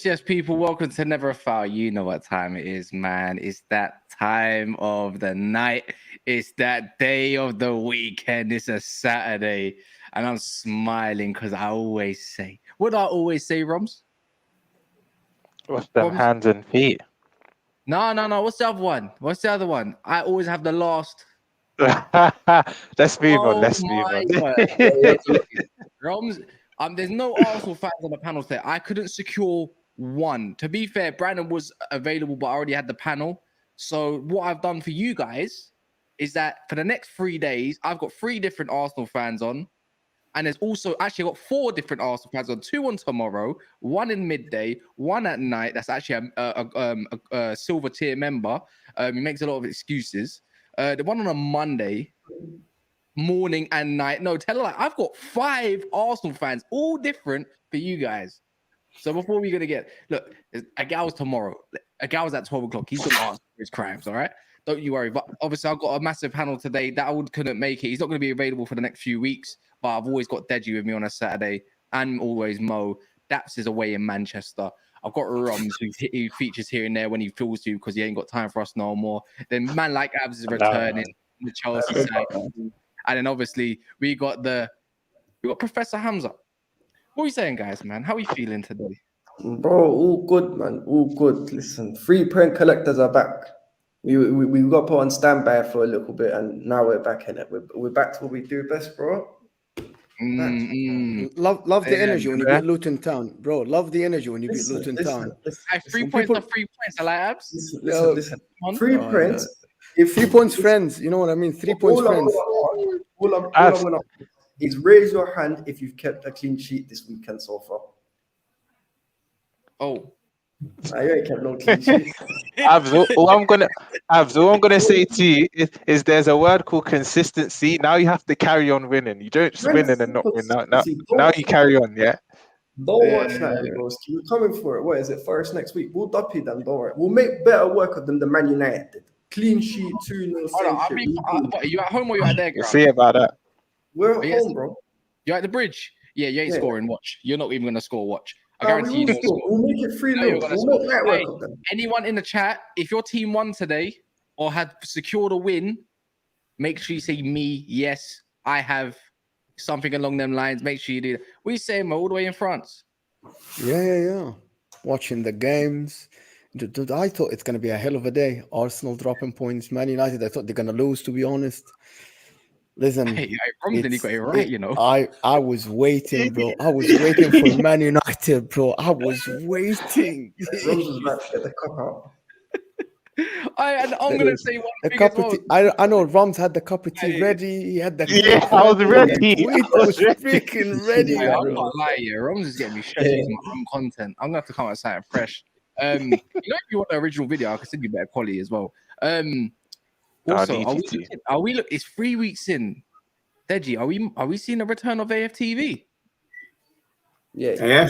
Yes, people, welcome to Never a Foul. You know what time it is, man. It's that time of the night. It's that day of the weekend. It's a Saturday. And I'm smiling because I always say, what do I always say, Roms? What's them hands and feet? No. What's the other one? What's the other one? I always have the last. Let's move on. Let's move on. Roms, there's no Arsenal fans on the panel today. I couldn't secure one. To be fair, Brandon was available, but I already had the panel. So what I've done for you guys is that for the next 3 days, I've got 3 different Arsenal fans on. And there's also actually got 4 different Arsenal fans on. 2 on tomorrow, 1 in midday, 1 at night. That's actually a silver tier member. He makes a lot of excuses. The one on a Monday, morning and night. No, tell her like I've got 5 Arsenal fans, all different for you guys. So before we're gonna get a gal's tomorrow. A gal's at 12 o'clock. He's gonna ask for his crimes, all right? Don't you worry. But obviously, I've got a massive panel today. That couldn't make it. He's not gonna be available for the next few weeks. But I've always got Deji with me on a Saturday, and always Mo. Daps is away in Manchester. I've got Roms who features here and there when he feels to because he ain't got time for us no more. Then man like Abs is returning on the Chelsea side. And then obviously we got Professor Hamza. What are you saying, guys, man? How are you feeling today? Bro, all good, man. All good. Listen, 3 print collectors are back. We got put on standby for a little bit, and now we're back in it. We're back to what we do best, bro. Love the energy when you beat Luton Town, bro. Love the energy when you beat Luton Town. 3 points are 3 points. I like Abs. Listen. 3 prints. If 3 points, friends. You know what I mean? 3 points, friends. All I'm gonna is raise your hand if you've kept a clean sheet this weekend so far. Oh, I ain't kept no clean sheet. All I'm gonna say to you is there's a word called consistency. Now you have to carry on winning. You don't just win and then not win. Now you carry on, yeah. Don't watch that, Ghost. We're coming for it. What is it? Forest next week. We'll duppy them. Don't worry. We'll make better work of them than Man United did. Clean sheet, 2-0. Are you at home or you at their ground? See about that. We're at home, bro. You're at the bridge. Yeah, you ain't scoring. Watch. You're not even gonna score. Watch. I guarantee you don't score. We'll make it 3-0. We'll make that work of them. Anyone in the chat, if your team won today or had secured a win, make sure you say me. Yes, I have something along them lines. Make sure you do that. We say Mo all the way in France. Yeah. Watching the games. I thought it's going to be a hell of a day. Arsenal dropping points. Man United, I thought they're going to lose, to be honest. Listen, he got it right, you know. I was waiting, bro. I was waiting for Man United, bro. I was waiting. Rose was about to get the cup out. I'm going to say one thing cup as well. of tea. I know Rams had the cup of tea ready. He had the I was ready. I was freaking ready. I'm not lying. Rams is getting me stressed using my own content. I'm going to have to come outside fresh. If you want the original video, I can send you better quality as well. Also, it's 3 weeks in. Deji, are we seeing a return of AFTV? Yeah.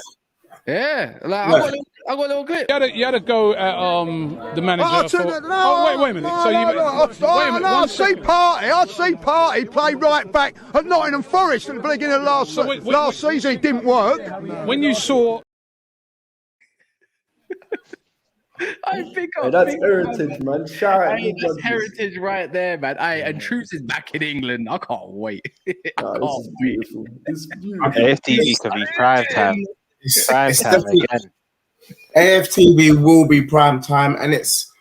Yeah. Like, I got a little clip. You had to go at the manager. Wait a minute. I see Party play right back at Nottingham Forest at the beginning of last season. It didn't work. When you saw. That's heritage, man. Shout out. That's heritage right there, man. And Truth is back in England. I can't wait. This is beautiful. It's beautiful. AFTV could be prime time. Prime time again. AFTV will be prime time, and it's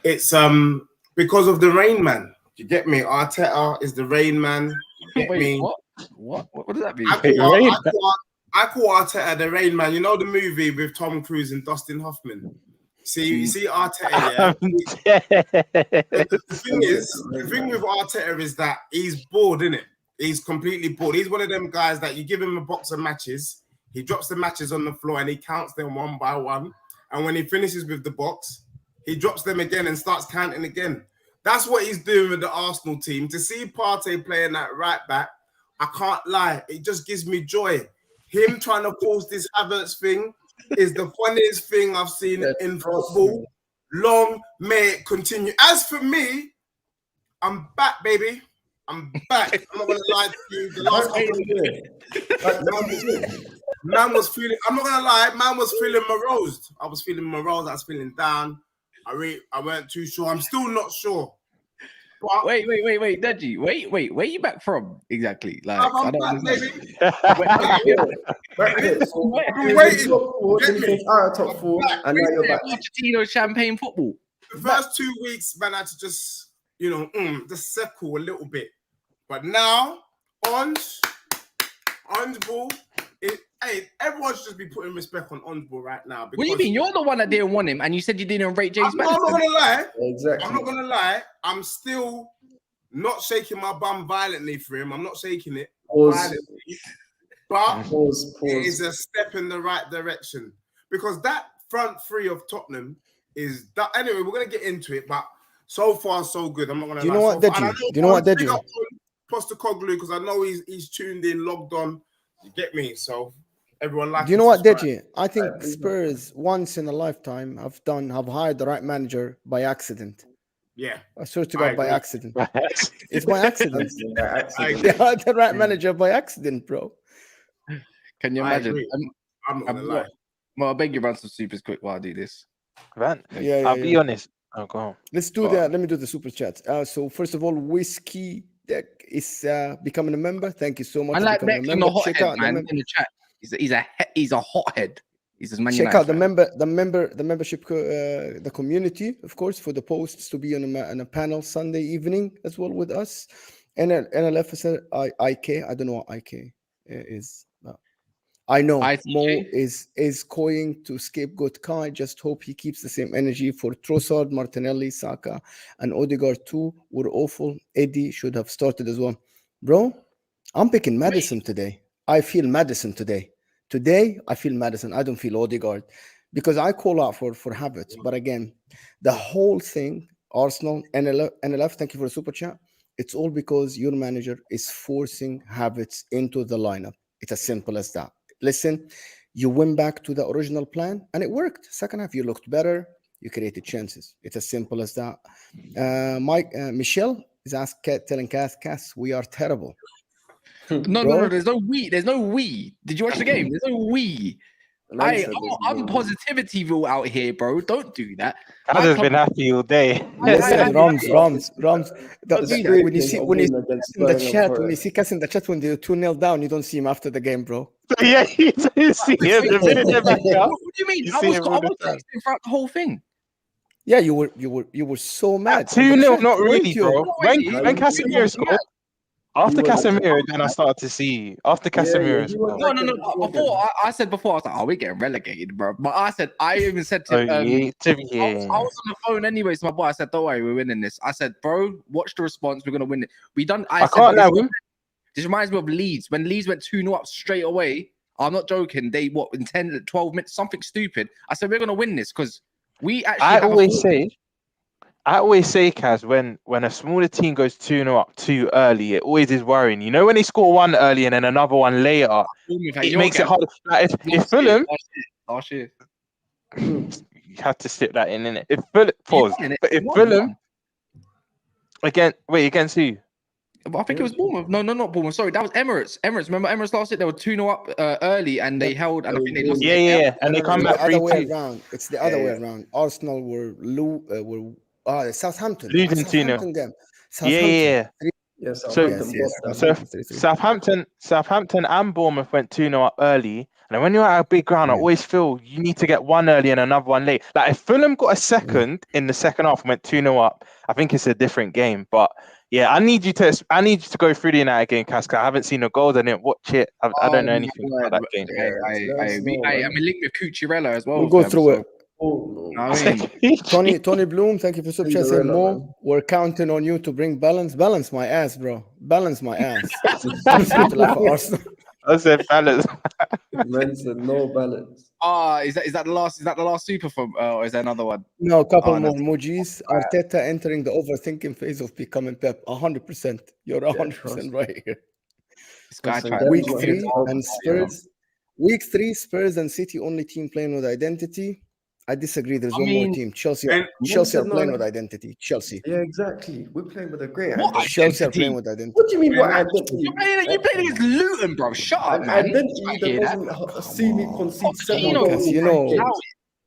because of the Rain Man. You get me? Arteta is the Rain Man. You get me? What does that mean? I call Arteta the Rain Man. You know the movie with Tom Cruise and Dustin Hoffman? See Arteta, yeah. The thing with Arteta is that he's bored, isn't it? He's completely bored. He's one of them guys that you give him a box of matches, he drops the matches on the floor and he counts them one by one. And when he finishes with the box, he drops them again and starts counting again. That's what he's doing with the Arsenal team. To see Partey playing that right back, I can't lie. It just gives me joy. Him trying to force this Havertz thing is the funniest thing I've seen in football. Long may it continue. As for me, I'm back, baby. I'm back. I'm not gonna lie to you. The last man was feeling. I'm not gonna lie. Man was feeling morose. I was feeling morose. I was feeling down. I weren't too sure. I'm still not sure. But Wait, Deji. Wait. Where you back from exactly? Like, I'm back, baby. Top four, and now you're back. Pochettino champagne football. The first 2 weeks, man, I had to just, just settle a little bit. But now, on ball, hey, everyone should just be putting respect on ball right now. What do you mean? You're the one that didn't want him, and you said you didn't rate James Maddison. I'm not gonna lie. Exactly. I'm not gonna lie. I'm still not shaking my bum violently for him. I'm not shaking it violently, but it is a step in the right direction because that front three of Tottenham is that. Anyway, we're gonna get into it, but so far so good. I'm not gonna. Do you know what, Deji? Do you know what, Deji? Postecoglou, because I know he's tuned in, logged on. You get me? So everyone likes. Do you know what, Deji? I think Spurs once in a lifetime have hired the right manager by accident. Yeah, I swear to God, by accident. It's by accident. They hired the right manager by accident, bro. Can you imagine? I'm not gonna lie. Well, I beg you run some supers quick while I do this. Man, I'll be honest. Oh, go on. Let's do that. Let me do the super chats. So first of all, Whiskey Deck is becoming a member. Thank you so much. I like Deck in the hothead, man. In the chat, he's a hothead. He's as many. Check out the membership, the community, of course, for the posts to be on a panel Sunday evening as well with us. NLF IK. I don't know what IK is. I know Mo is going to scapegoat Kai. Just hope he keeps the same energy for Trossard, Martinelli, Saka, and Odegaard too. Were awful. Eddie should have started as well, bro. I'm picking Maddison today. I feel Maddison today. Today I feel Maddison. I don't feel Odegaard because I call out for Havertz. But again, the whole thing, Arsenal, NLF. Thank you for the super chat. It's all because your manager is forcing Havertz into the lineup. It's as simple as that. Listen, you went back to the original plan and it worked. Second half, you looked better. You created chances. It's as simple as that. Michelle is telling Cass, we are terrible. No. There's no we. There's no we. Did you watch the game? There's no we. I'm Positivity out here, bro. Don't do that. I've just been happy all day. Listen, Rams. When you see in the chat, when you see Cass in the chat when they're 2-0 down, you don't see him after the game, bro. Yeah, you see him. What do you mean? I was texting throughout the whole thing. Yeah, you were so mad. 2-0, not really, bro. When Casemiro scored. After Casemiro, then I started to see. After Casemiro, no. Before I said, I was like, "Oh, we're getting relegated, bro." But I even said to I was on the phone anyway. So my boy, I said, "Don't worry, we're winning this." I said, "Bro, watch the response. We're gonna win it." We done. I can't now win. This reminds me of Leeds when Leeds went 2-0 up straight away. I'm not joking. They in 10, 12 minutes, something stupid. I said, "We're gonna win this because we actually." I always say, Kaz, when a smaller team goes 2-0 up too early, it always is worrying. You know, when they score one early and then another one later, it makes it hard. Like if Fulham, you have to slip that in, innit? If Fulham, against who? I think it was Bournemouth. No, not Bournemouth. Sorry, that was Emirates. Remember Emirates last year? They were 2-0 up early and they held, and I think they lost. Yeah. And they come back 3-2. It's the other way around. Arsenal were Southampton. Losing 2-0. Yeah. Southampton and Bournemouth went 2-0 up early. And when you're at a big ground, I always feel you need to get one early and another one late. Like if Fulham got a second in the second half and went 2-0 up, I think it's a different game. But yeah, I need you to go through the United game, Casca. I haven't seen the goals. I didn't watch it. I don't know anything about that game. I'm linked with Cucurella as well. We'll go through it. I mean, Tony Bloom, thank you for sub chat. Saying more. We're counting on you to bring balance. Balance my ass, bro. Balance my ass. I said balance. Mention no balance. Is that the last? Is that the last super from? Or is there another one? No, a couple Oh, more no. emojis. Arteta entering the overthinking phase of becoming Pep. 100%. You're 100% right here. This guy Listen, tried. Dep's Week not 3 here to and help, you know. Spurs. Week 3, Spurs and City only team playing with identity. I disagree. There's one more team. Chelsea are playing with identity. Chelsea. Yeah, exactly. We're playing with a great What identity. Chelsea are identity? playing with identity. What do you mean by identity? You playing against Luton, bro. Shut up, An man. identity that doesn't see me concede 7 Pochettino, goals in you 3 know. games.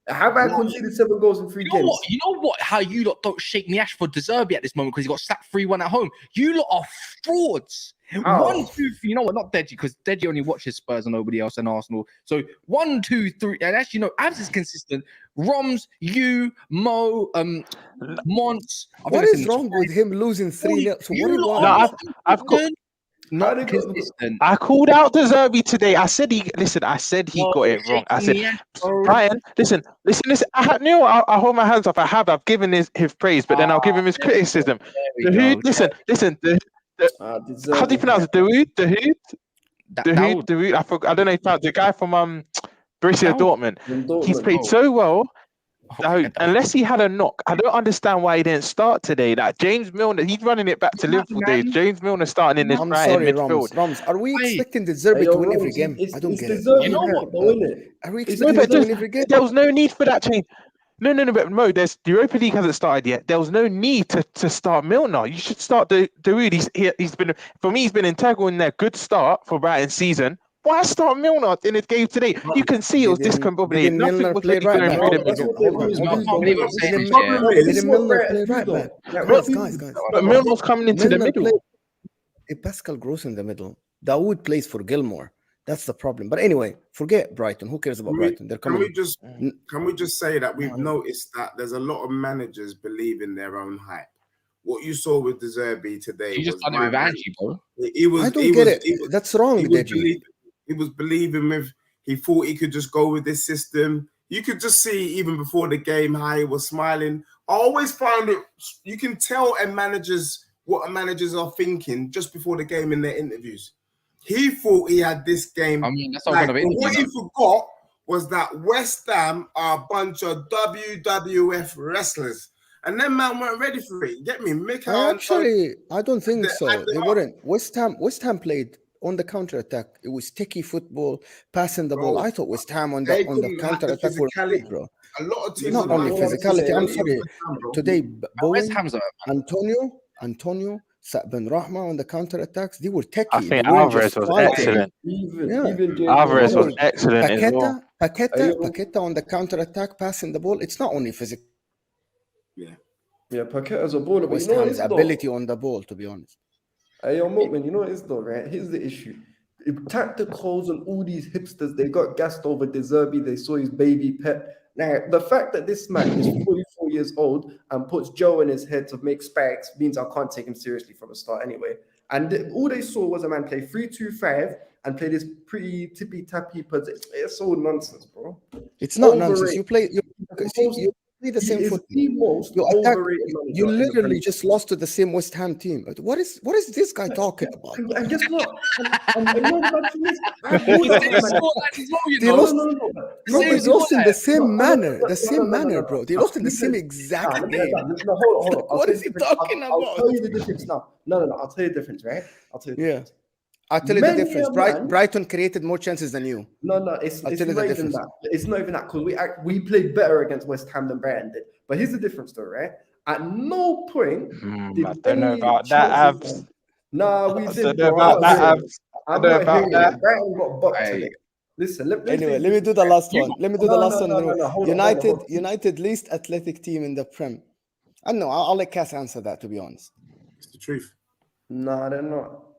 Have I conceded 7 goals in 3 games? You know what? How you lot don't shake me ash for De Zerbi at this moment because he got slapped 3-1 at home. You lot are frauds. How? 1, 2, 3. You know what? Not Deji, because Deji only watches Spurs and nobody else and Arsenal. So 1, 2, 3. And actually, no, Abs is consistent. Roms, you, Mo, Mons. What is wrong with him losing 3-0? So what do you want? No, I've got. Not How they got- consistent. I called out De Zerbi today. I said he got it wrong. I said, Brian, listen. I hold my hands up. I've given his praise, but then I'll give him his criticism. Listen. How do you pronounce it? Dahoud? I don't know. The guy from Borussia Dortmund. He's played so well. Unless he had a knock, I don't understand why he didn't start today. Like James Milner, he's running it back to Liverpool days. James Milner starting in this Brighton midfield. Rams, are we expecting De Zerbi to win every game? I don't get it. You know what? Are we expecting him to win every game? There was no need for that change. No, but Mo, the Europa League hasn't started yet. There was no need to start Milner. You should start Dahoud. He's been integral in their good start for Brighton season. Why start Milner in the game today? You can see it was discombobulated. Nothing was really going through the middle. Guys. But Milner's coming into the middle. Pascal Gross in the middle. Dawood plays for Gilmore. That's the problem. But anyway, forget Brighton. Who cares about Brighton? They're coming. Can we just say that we've noticed that there's a lot of managers believe in their own hype. What you saw with De Zerbi today, You just done it with Angie, bro. I don't get it. That's wrong, Deji. He was believing with. He thought he could just go with this system. You could just see even before the game how he was smiling. I always find it. You can tell what managers are thinking just before the game in their interviews. He thought he had this game. I mean, that's not going to be. What he forgot was that West Ham are a bunch of WWF wrestlers. And them man weren't ready for it. Get me? I don't think so. They weren't. West Ham played on the counter attack. It was sticky football, passing the ball. I thought West Ham on the counter attack were good, bro. A lot of teams not only physicality. I'm sorry. Today, Bowen, Antonio, Ben Rahma on the counter attacks. They were techie. I think Alvarez was excellent. Alvarez was excellent as well. Paqueta on the counter attack, passing the ball. It's not only physical. Yeah, Paqueta's a baller. West Ham's ability on the ball, to be honest. Hey, yo, Milkman, you know what it is though, right? Here's the issue. If tacticals and all these hipsters, they got gassed over De Zerbi, they saw his baby pet. Now, the fact that this man is 44 years old and puts Joe in his head to make spikes means I can't take him seriously from the start anyway. And all they saw was a man play 3-2-5 and play this pretty tippy-tappy position. It's all nonsense, bro. It's not nonsense. You play the same football. You literally just lost to the same West Ham team. What is this guy talking about? And guess what? They lost in the same manner. The same manner, bro. They lost in the same exact game. No, hold on. What is he talking about? I'll tell you the difference now. No. I'll tell you the difference, right? I'll tell you the difference. Brighton created more chances than you. No, it's not even that. It's not even that because we played better against West Ham than Brighton did. But here's the difference, though, right? At no point did I don't know about that, Abs. Nah, we did. I don't know about that, Abs. I don't know about that. Brighton got bucked today. Listen, let me do the last one. Let me do the last one. Hold on. United least athletic team in the Prem. I don't know. I'll let Cass answer that, to be honest. It's the truth. Nah, they're not.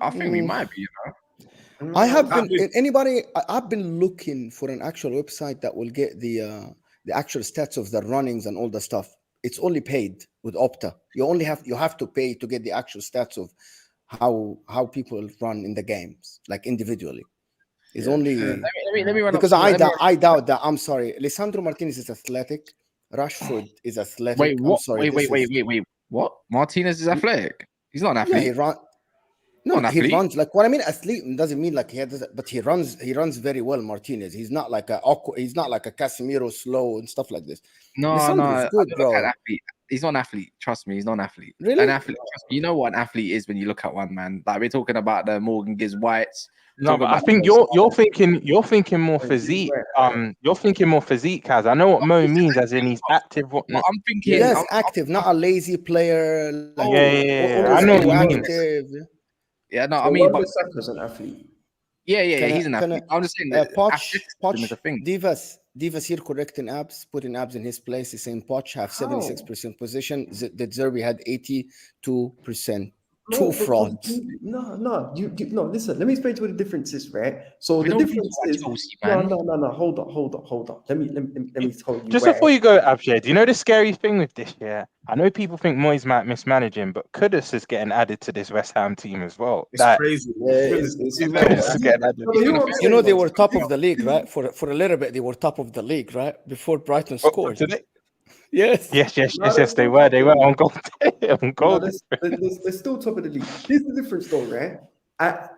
I think we might be, I've been looking for an actual website that will get the actual stats of the runnings and all the stuff. It's only paid with Opta. You have to pay to get the actual stats of how people run in the games, like individually. It's only let me run because I doubt that. I'm sorry. Lisandro Martinez is athletic. Rashford is athletic. Wait, what? Wait. What? Martinez is athletic. He's not an athlete. Yeah, he run. No, Not an he athlete. runs like what I mean. Athlete doesn't mean like he has, but he runs. He runs very well. Martinez. He's not like a awkward. He's not like a Casemiro slow and stuff like this. No, Lisandro's I good, don't look at bro. athlete. He's not an athlete. Trust me, he's not an athlete. Really? An athlete. Trust me, you know what an athlete is when you look at one, man. Like we're talking about the Morgan Gibbs Whites. No, but I think you're thinking more physique. You're thinking more physique, Kaz. I know what Mo means, as in he's active. But I'm thinking, Yes, active, not a lazy player. Like, Yeah. always I know what you mean. active. Yeah, no, So I mean, but Wan-Bissaka's an athlete. yeah, Can I- he's an can I- athlete. I'm just saying that Poch, is a thing. Divas here correcting Abs, putting Abs in his place. He's saying Poch have 76% position. The Zerbi had 82%. Two frauds. No. You no. Listen, let me explain to you what the difference is, right? So We the don't need difference to watch is Chelsea, man. no. Hold on. Let me tell you. Just why. before you go, Abshir, do you know the scary thing with this? Yeah, I know people think Moyes might mismanage him, but Kudus is getting added to this West Ham team as well. It's crazy. It's Kudus is getting added. You know they were top of the league, right? For a little bit, they were top of the league, right? Before Brighton scored. Today? Yes. Yes, they were. They were on goal. On goal. They're still top of the league. Here's the difference, though, right?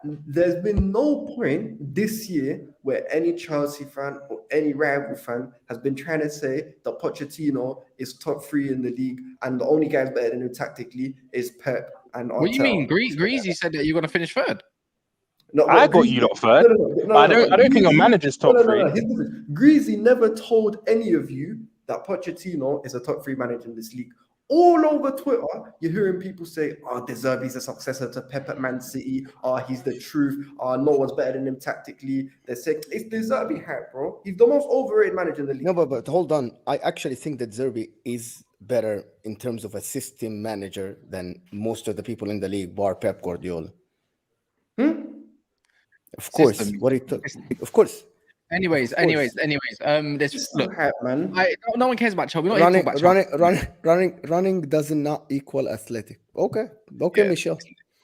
There's been no point this year where any Chelsea fan or any rival fan has been trying to say that Pochettino is top 3 in the league and the only guys better than him tactically is Pep and Arteta. What do you mean? Greasy said that you're going to finish third. No, I got you lot third. I don't think your manager's top 3. Greasy never told any of you that Pochettino is a top 3 manager in this league. All over Twitter, you're hearing people say, "Oh, De Zerbi's a successor to Pep at Man City. Oh, he's the truth. Oh, no one's better than him tactically." They say it's De Zerbi hype, bro. He's the most overrated manager in the league. No, but hold on. I actually think that Zerbi is better in terms of a system manager than most of the people in the league, bar Pep Guardiola. Of course, System. what he took. Of course. Anyways, this look, man. No one cares about Chelsea. We're not even talking about Chelsea. Running does not equal athletic. Okay, Yeah. Michelle.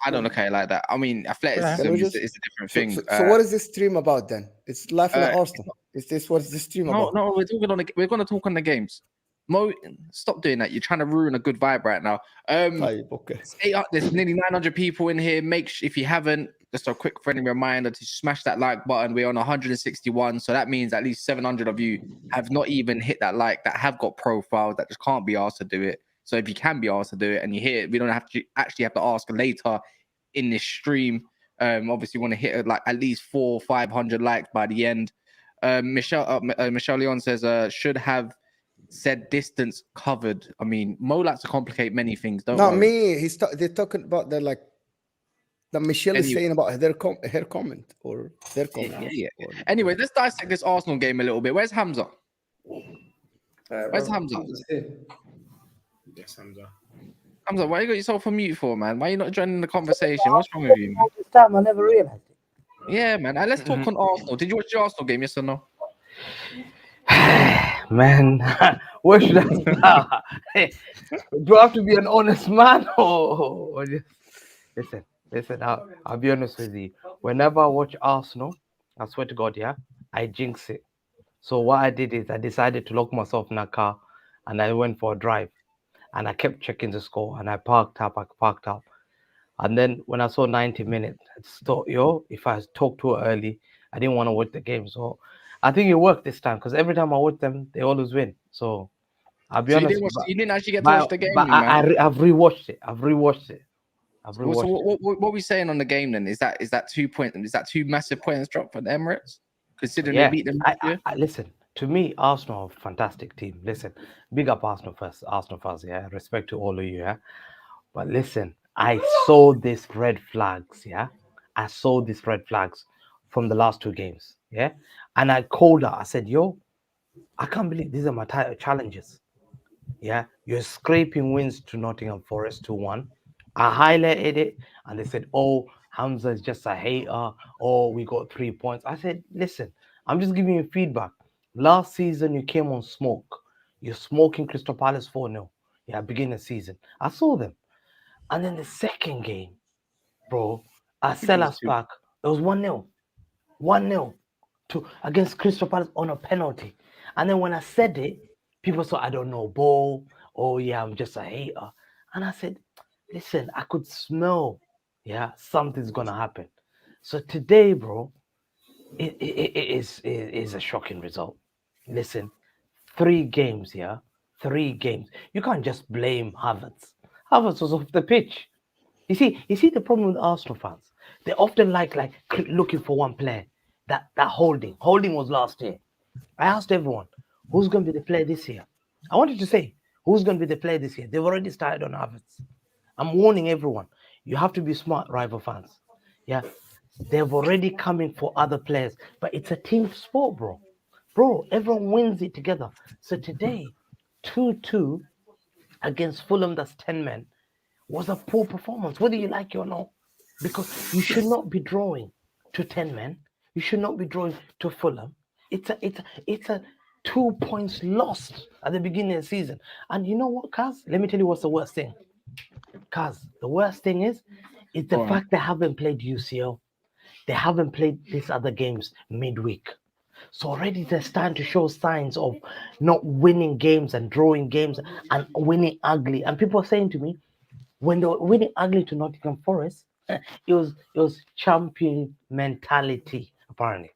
I don't look at it like that. I mean, athleticism is a different thing. So what is this stream about then? It's laughing at Arsenal. Is this what's this stream about? No, we're going to talk on the games. Mo, stop doing that. You're trying to ruin a good vibe right now. Okay. There's nearly 900 people in here. If you haven't, just a quick friendly reminder to smash that like button. We're on 161, so that means at least 700 of you have not even hit that like, that have got profiles that just can't be asked to do it. So if you can be asked to do it and you hit it, we don't have to ask later in this stream. Obviously, want to hit like at least 400 or 500 likes by the end. Michelle Leon says should have said distance covered. I mean, Mo likes to complicate many things. Not me. They're talking about the like. That Michelle is saying about her comment or their comment. Yeah. Anyway, let's dissect this Arsenal game a little bit. Where's Hamza? Where's Hamza? Yes, Hamza. Hamza, why you got yourself on mute for, man? Why are you not joining the conversation? What's wrong with you, man? This time I never realized it. Yeah, man. And let's talk on Arsenal. Did you watch the Arsenal game? Yes or no? Man, where should I start? Do I have to be an honest man or just listen? I'll be honest with you. Whenever I watch Arsenal, I swear to God, yeah, I jinx it. So what I did is I decided to lock myself in a car and I went for a drive and I kept checking the score and I parked up. And then when I saw 90 minutes, I just thought, if I talk too early, I didn't want to watch the game. So I think it worked this time because every time I watch them, they always win. So I'll be honest. You didn't actually get to watch the game, but I've rewatched it. So what are we saying on the game then? Is that 2 points? Is that 2 massive points drop for the Emirates? Considering they beat them this year? Listen, to me, Arsenal are a fantastic team. Listen, big up Arsenal first, yeah. Respect to all of you, yeah. But listen, I saw these red flags, yeah. I saw these red flags from the last 2 games, yeah. And I called her. I said, I can't believe these are my challenges. Yeah, you're scraping wins to Nottingham Forest 2-1. I highlighted it and they said, "Oh, Hamza is just a hater. Oh, we got 3 points." I said, "Listen, I'm just giving you feedback. Last season, you came on smoke. You're smoking Crystal Palace 4-0. Yeah, beginning of season. I saw them. And then the second game, bro, at Selhurst Park, it was 1-0. 1-0 against Crystal Palace on a penalty. And then when I said it, people said, "I don't know ball. Oh, yeah, I'm just a hater." And I said, "Listen, I could smell, yeah, something's gonna happen. So today, bro, it is a shocking result. Listen, 3 games, yeah, 3 games. You can't just blame Havertz. Havertz was off the pitch. You see the problem with Arsenal fans. They often like looking for one player. That Holding. Holding was last year. I asked everyone, who's going to be the player this year? I wanted to say, who's going to be the player this year? They've already started on Havertz. I'm warning everyone. You have to be smart, rival fans. Yeah, they've already coming for other players, but it's a team sport, bro. Bro, everyone wins it together. So today, 2-2 against Fulham, that's 10 men, was a poor performance, whether you like it or not. Because you should not be drawing to 10 men. You should not be drawing to Fulham. It's a 2 points lost at the beginning of the season. And you know what, Kaz? Let me tell you what's the worst thing. Kaz, the worst thing is the fact they haven't played UCL. They haven't played these other games midweek. So already they're starting to show signs of not winning games and drawing games and winning ugly. And people are saying to me, when they were winning ugly to Nottingham Forest, it was champion mentality, apparently.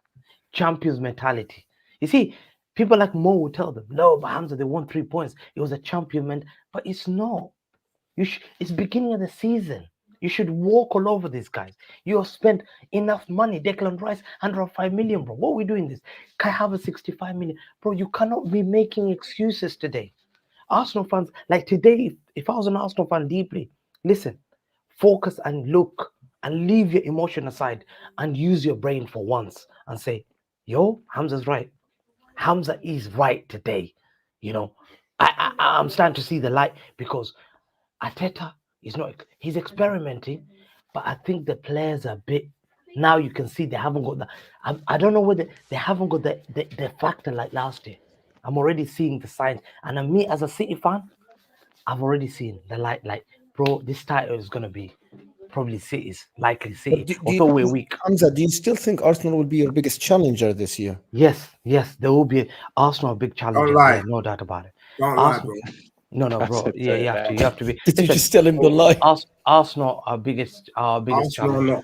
Champions mentality. You see, people like Mo will tell them, no, but Hamza, they won 3 points. It was a champion but it's not. It's beginning of the season. You should walk all over these guys. You have spent enough money. Declan Rice, 105 million, bro. What are we doing this? Kai Havertz, 65 million. Bro, you cannot be making excuses today. Arsenal fans, like today, if I was an Arsenal fan deeply, listen, focus and look and leave your emotion aside and use your brain for once and say, yo, Hamza's right. Hamza is right today. You know, I'm starting to see the light because Arteta is not, he's experimenting, but I think the players are a bit, now you can see they haven't got the, I don't know whether they haven't got the factor like last year. I'm already seeing the signs. And me as a City fan, I've already seen the light, like, bro, this title is going to be probably City's, likely City. Although we're weak. Hamza, do you still think Arsenal will be your biggest challenger this year? Yes, there will be Arsenal a big challenger. Yeah, no doubt about it. Don't lie, bro. No, bro. Yeah, you have to be. Did you just tell him the lie? Arsenal, our biggest challenger.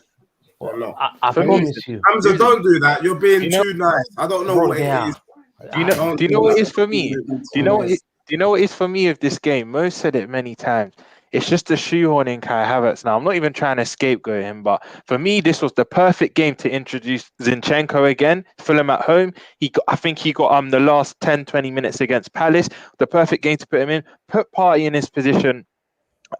I promise you. Hamza, don't do that. You're being too nice. I don't know what it is. Do you know what it is for me? Do you know what it is for me of this game? Mo said it many times. It's just a shoehorning Kai Havertz now. I'm not even trying to scapegoat him, but for me, this was the perfect game to introduce Zinchenko again. Fulham at home. I think he got the last 10, 20 minutes against Palace. The perfect game to put him in. Put Partey in his position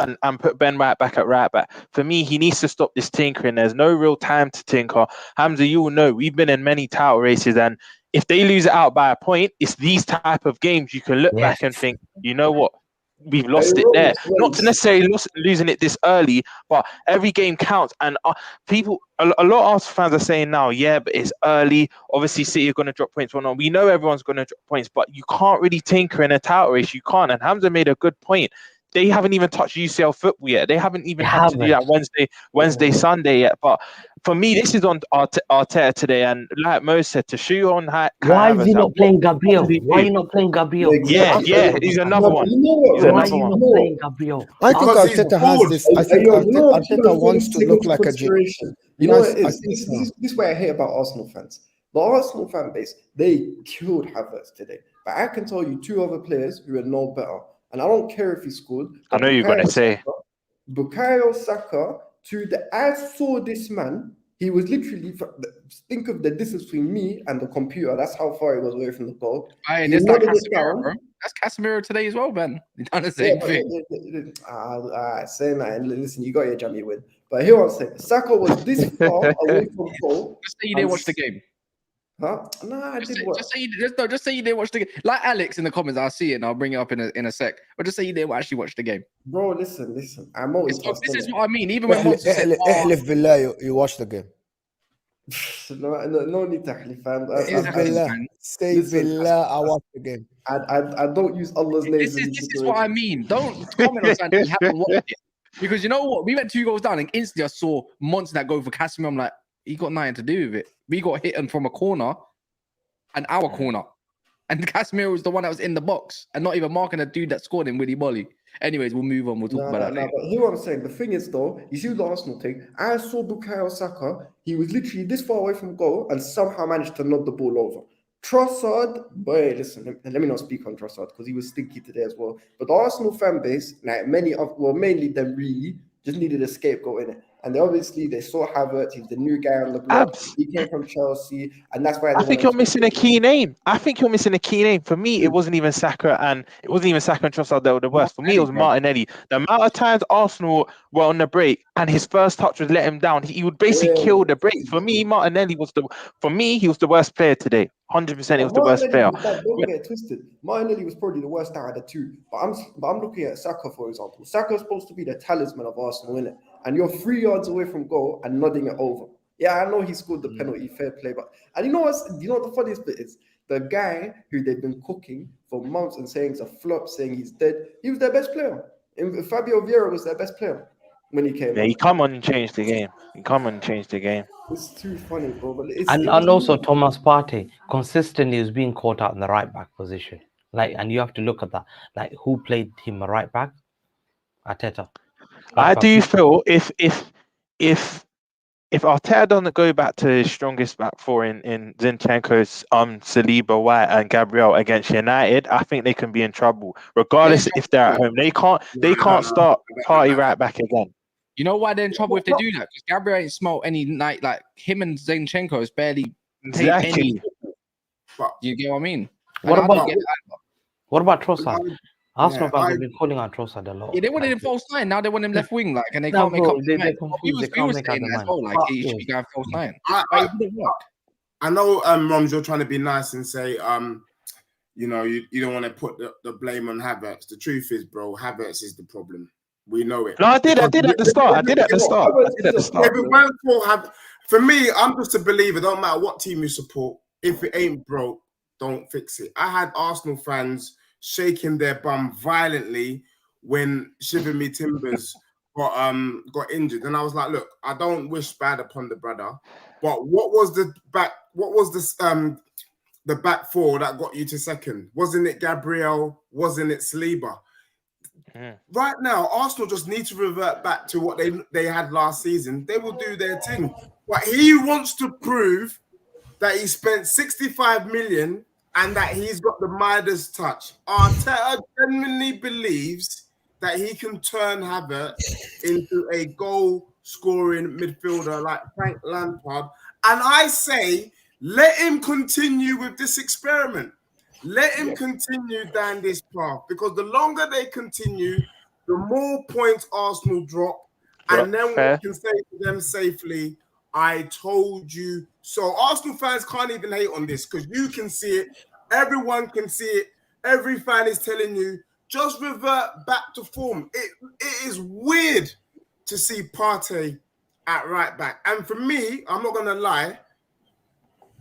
and put Ben White back at right back. For me, he needs to stop this tinkering. There's no real time to tinker. Hamza, you will know, we've been in many title races, and if they lose it out by a point, it's these type of games you can look back and think, you know what? We've lost it there. Not to necessarily losing it this early, but every game counts. And people, a lot of Arsenal fans are saying now, yeah, but it's early. Obviously, City are going to drop points. Well, no, we know everyone's going to drop points, but you can't really tinker in a title race. You can't. And Hamza made a good point. They haven't even touched UCL football yet. They haven't even had to do that Wednesday, Sunday yet. But for me, this is on Arteta today. And like Mo said, to shoe on why is he not playing Gabriel? Why are you not playing Gabriel? Yeah, he's another one. Why are you not playing Gabriel? I think Arteta has this. I think Arteta wants to look like a generation. You know what it is? This is what I hate about Arsenal fans. The Arsenal fan base, they killed Havertz today. But I can tell you 2 other players who are no better. And I don't care if he scored. I know you're going to say. Bukayo Saka, I saw this man. He was literally, think of the distance between me and the computer. That's how far he was away from the goal. That's Casemiro today as well, Ben. He done the same thing. Saying that, and listen, you got your jammy win. But here I'm saying, Saka was this far away from goal. Just say you didn't watch the game. Huh? No, I did watch. Just say you didn't watch the game. Like Alex in the comments, I'll see it and I'll bring it up in a sec. But just say you didn't actually watch the game. Bro, listen. I'm always. This is what I mean. Even when Ehlif Billah, you watched the game. no need to Ehlif, fam. Say Billah, I watched the game. I don't use Allah's name. This is what I mean. Don't comment on something you haven't watched it. Because you know what? We went 2 goals down and instantly I saw Monson that go for Casemiro. I'm like, he got nothing to do with it. We got hit from a corner, an hour corner. And Casemiro was the one that was in the box and not even marking a dude that scored in Willy Bolly. Anyways, we'll move on. We'll talk about that later. But hear what I'm saying. The thing is, though, you see the Arsenal thing. I saw Bukayo Saka. He was literally this far away from goal and somehow managed to nod the ball over. Trossard, boy, listen, let me not speak on Trossard because he was stinky today as well. But the Arsenal fan base, like mainly them really, just needed a scapegoat in it. And they saw Havertz, he's the new guy on the block. He came from Chelsea, and that's why I think you're missing a key name. For me, it wasn't even Saka and Trossard that were the worst. For me, it was Martinelli. The amount of times Arsenal were on the break and his first touch was let him down, he would basically kill the break. For me, Martinelli was he was the worst player today. 100%, he was the worst player. Don't get it twisted. Martinelli was probably the worst out of the two. But I'm looking at Saka, for example. Saka's supposed to be the talisman of Arsenal, innit? And you're 3 yards away from goal and nodding it over. Yeah, I know he scored the penalty, fair play. And you know what the funniest bit is? The guy who they've been cooking for months and saying it's a flop, saying he's dead, he was their best player. And Fabio Vieira was their best player when he came. Yeah, he come on and changed the game. It's too funny, bro. But and also Thomas Partey consistently is being caught out in the right back position. And you have to look at that. Like, who played him a right back? Arteta. I do feel if Arteta doesn't go back to his strongest back four in Zinchenko's, Saliba, White, and Gabriel against United, I think they can be in trouble. Regardless if they're at home, they can't start Partey right back again. You know why they're in trouble if they do that? Because Gabriel ain't smelt any night. Like him and Zinchenko is barely exactly. You get what I mean? What about Trossard? Arsenal fans have been calling out Trossard a lot. Yeah, they wanted him false nine. Now they want him left wing, and they can't make up. He was saying as well, he should be going false nine. It didn't work. I know, Roms, you're trying to be nice and say, you don't want to put the blame on Havertz. The truth is, bro, Havertz is the problem. We know it. No, I did at the start. For me, I'm just a believer. Don't matter what team you support. If it ain't broke, don't fix it. I had Arsenal fans shaking their bum violently when Shiver Me Timbers got injured, and I was like, look, I don't wish bad upon the brother, but what was the back four that got you to second? Wasn't it Gabriel? Wasn't it Saliba? Right now, Arsenal just need to revert back to what they had last season. They will do their thing, but he wants to prove that he spent 65 million and that he's got the Midas touch. Arteta genuinely believes that he can turn Havertz into a goal-scoring midfielder like Frank Lampard. And I say, let him continue with this experiment. Let him continue down this path, because the longer they continue, the more points Arsenal drop. And then we can say to them safely, I told you so. Arsenal fans can't even hate on this because you can see it. Everyone can see it. Every fan is telling you, just revert back to form. It is weird to see Partey at right back. And for me, I'm not going to lie,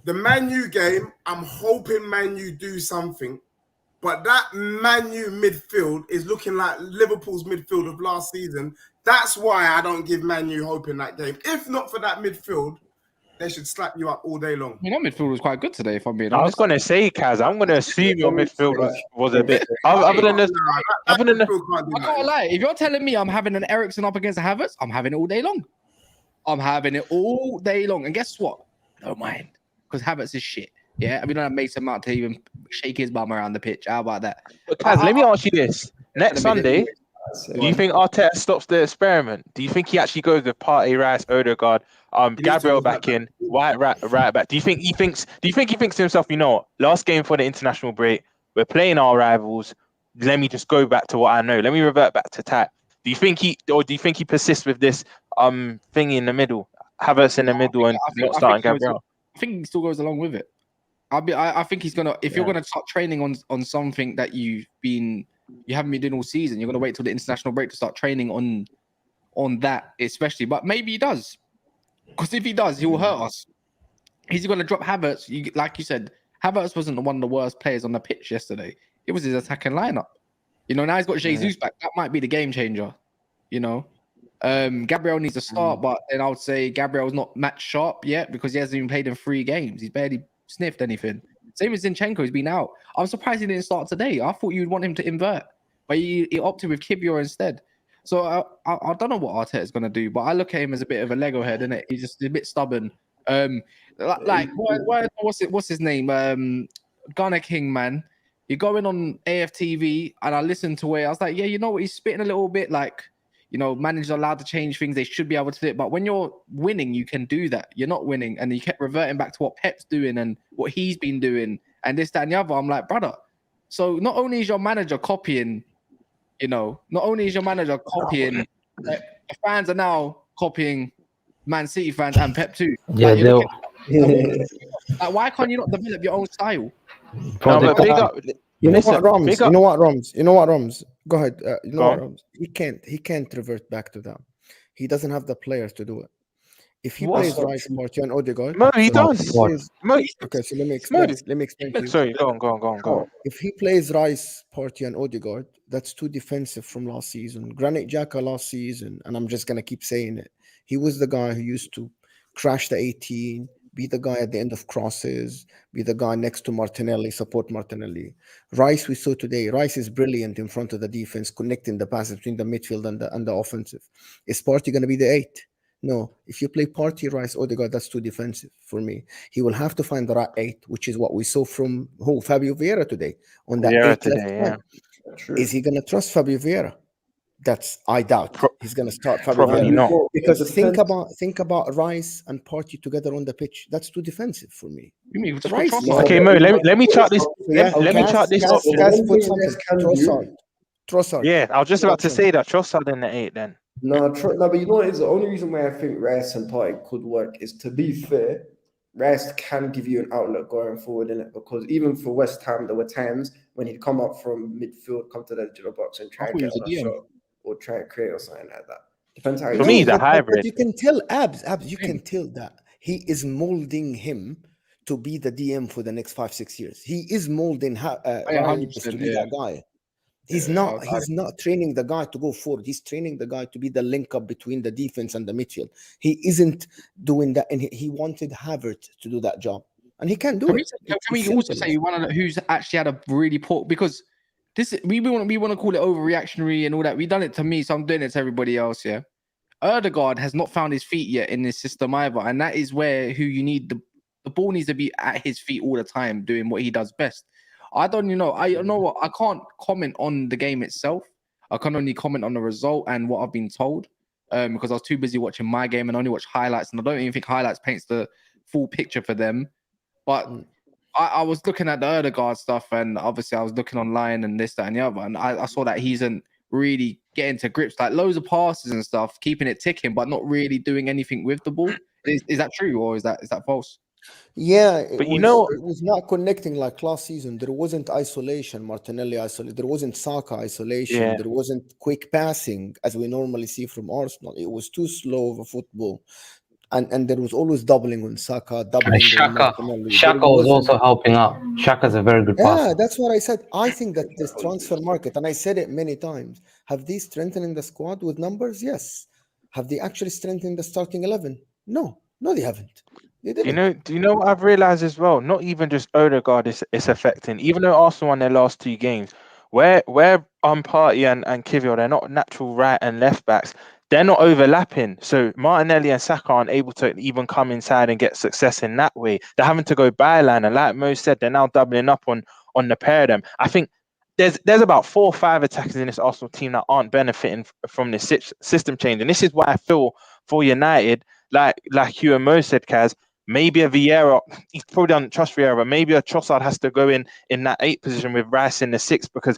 the Man U game, I'm hoping Man U do something. But that Man U midfield is looking like Liverpool's midfield of last season. That's why I don't give Man U hope in that game. If not for that midfield, they should slap you up all day long. You know, midfield was quite good today, if I'm being honest. I was going to say, Kaz, I'm going to assume your midfield was a bit... Other than this, I can't lie. If you're telling me I'm having an Eriksen up against a Havertz, I'm having it all day long. I'm having it all day long. And guess what? I don't mind. Because Havertz is shit. Yeah, we don't have Mason Mount to even shake his bum around the pitch. How about that? But Kaz, let me ask you this. Next Sunday, do you think Arteta stops the experiment? Do you think he actually goes with Partey, Rice, Odegaard, Gabriel back in, White right back? Do you think he thinks to himself, you know what, last game for the international break, we're playing our rivals. Let me just go back to what I know. Let me revert back to type. Do you think he persists with this thing in the middle, Havertz in the middle, and not starting Gabriel? I think he still goes along with it. I think he's gonna. If you're gonna start training on something that you haven't been doing all season, you're gonna wait till the international break to start training on that, especially. But maybe he does, because if he does, he will hurt us. He's gonna drop Havertz. Like you said, Havertz wasn't one of the worst players on the pitch yesterday. It was his attacking lineup. You know, now he's got Jesus back. That might be the game changer. You know, Gabriel needs to start, but then I would say Gabriel's not match sharp yet because he hasn't even played in 3 games. He's barely sniffed anything. Same as Zinchenko, he's been out. I'm surprised he didn't start today. I thought you'd want him to invert, but he opted with Kivior instead. So I don't know what Arteta's going to do, but I look at him as a bit of a Lego head, isn't it? He's just a bit stubborn. What's his name? Gunner King, man. You're going on AFTV, and I listened to it. I was like, yeah, you know what? He's spitting a little bit like, managers are allowed to change things. They should be able to do it. But when you're winning, you can do that. You're not winning. And he kept reverting back to what Pep's doing and what he's been doing and this, that, and the other. I'm like, brother. So not only is your manager copying, the fans are now copying Man City fans and Pep too. Yeah, like, why can't you not develop your own style? You know what, Rams? Go ahead. Rams? He can't revert back to that. He doesn't have the players to do it. If he plays Rice, Partey, and Odegaard, he does. Okay, so let me explain. To you. Sorry, go on. If he plays Rice, Partey, and Odegaard, that's too defensive from last season. Granit Xhaka last season, and I'm just gonna keep saying it. He was the guy who used to crash the 18, be the guy at the end of crosses, be the guy next to Martinelli, support Martinelli. Rice, we saw today. Rice is brilliant in front of the defense, connecting the passes between the midfield and the offensive. Is Partey going to be the 8? No. If you play Partey, Rice, Odegaard, that's too defensive for me. He will have to find the right 8, which is what we saw from Fabio Vieira today on that 8 left. Is he going to trust Fabio Vieira? I doubt he's going to start Fabio Probably Vieira. not. Because think about Rice and Partey together on the pitch. That's too defensive for me. You mean just Rice? Okay, Mo. Let me chart this. Let me chart this. Trossard. Yeah, I was just about to say that Trossard in the 8 then. No, but you know what is the only reason why I think Rice and Partey could work is, to be fair, Rice can give you an outlet going forward in it, because even for West Ham, there were times when he'd come up from midfield, come to the edge of the box and try and get a shot or try and create or something like that. Depends how. For me, he's a hybrid. But you can tell Abs, you can tell that he is molding him to be the DM for the next 5-6 years. He is molding Ryan to be that guy. He's not training the guy to go forward. He's training the guy to be the link up between the defense and the midfield. He isn't doing that, and he wanted Havertz to do that job, and he can do it. Can we also say one who's actually had a really poor, because we want to call it overreactionary and all that. We've done it to me, so I'm doing it to everybody else. Yeah, Erdegaard has not found his feet yet in this system either, and that is where you need the ball needs to be at his feet all the time, doing what he does best. I know what, I can't comment on the game itself. I can only comment on the result and what I've been told, because I was too busy watching my game and only watch highlights, and I don't even think highlights paints the full picture for them. But I was looking at the Erdegaard stuff, and obviously I was looking online and this, that, and the other, and I saw that he isn't really getting to grips, like loads of passes and stuff, keeping it ticking, but not really doing anything with the ball. Is that true, or is that false? Yeah, it was not connecting like last season. There wasn't isolation, Martinelli isolation. There wasn't Saka isolation. Yeah. There wasn't quick passing as we normally see from Arsenal. It was too slow of a football, and there was always doubling on Saka, doubling on Martinelli. Xhaka was also helping out. Xhaka's a very good passer. Yeah, that's what I said. I think that this transfer market, and I said it many times, have they strengthened the squad with numbers? Yes. Have they actually strengthened the starting 11? No, they haven't. Do you know what I've realized as well? Not even just Odegaard is affecting. Even though Arsenal won their last 2 games, where Partey and Kivior, they're not natural right and left backs. They're not overlapping. So Martinelli and Saka aren't able to even come inside and get success in that way. They're having to go byline, and like Mo said, they're now doubling up on the pair of them. I think there's about 4 or 5 attackers in this Arsenal team that aren't benefiting from this system change, and this is why I feel for United, like Hugh and Mo said, Kaz. Maybe a Vieira, he probably doesn't trust Vieira, but maybe a Trossard has to go in that 8 position with Rice in the 6, because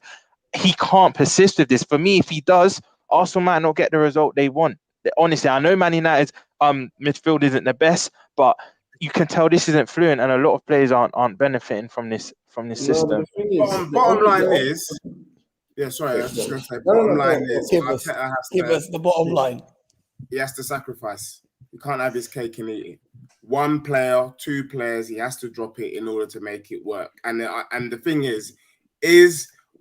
he can't persist with this. For me, if he does, Arsenal might not get the result they want. Honestly, I know Man United's midfield isn't the best, but you can tell this isn't fluent, and a lot of players aren't benefiting from this system. Bottom line is, I was just going to say, bottom line is, give us the bottom line. He has to sacrifice. He can't have his cake and eat it. 1 player, 2 players, he has to drop it in order to make it work. And the thing is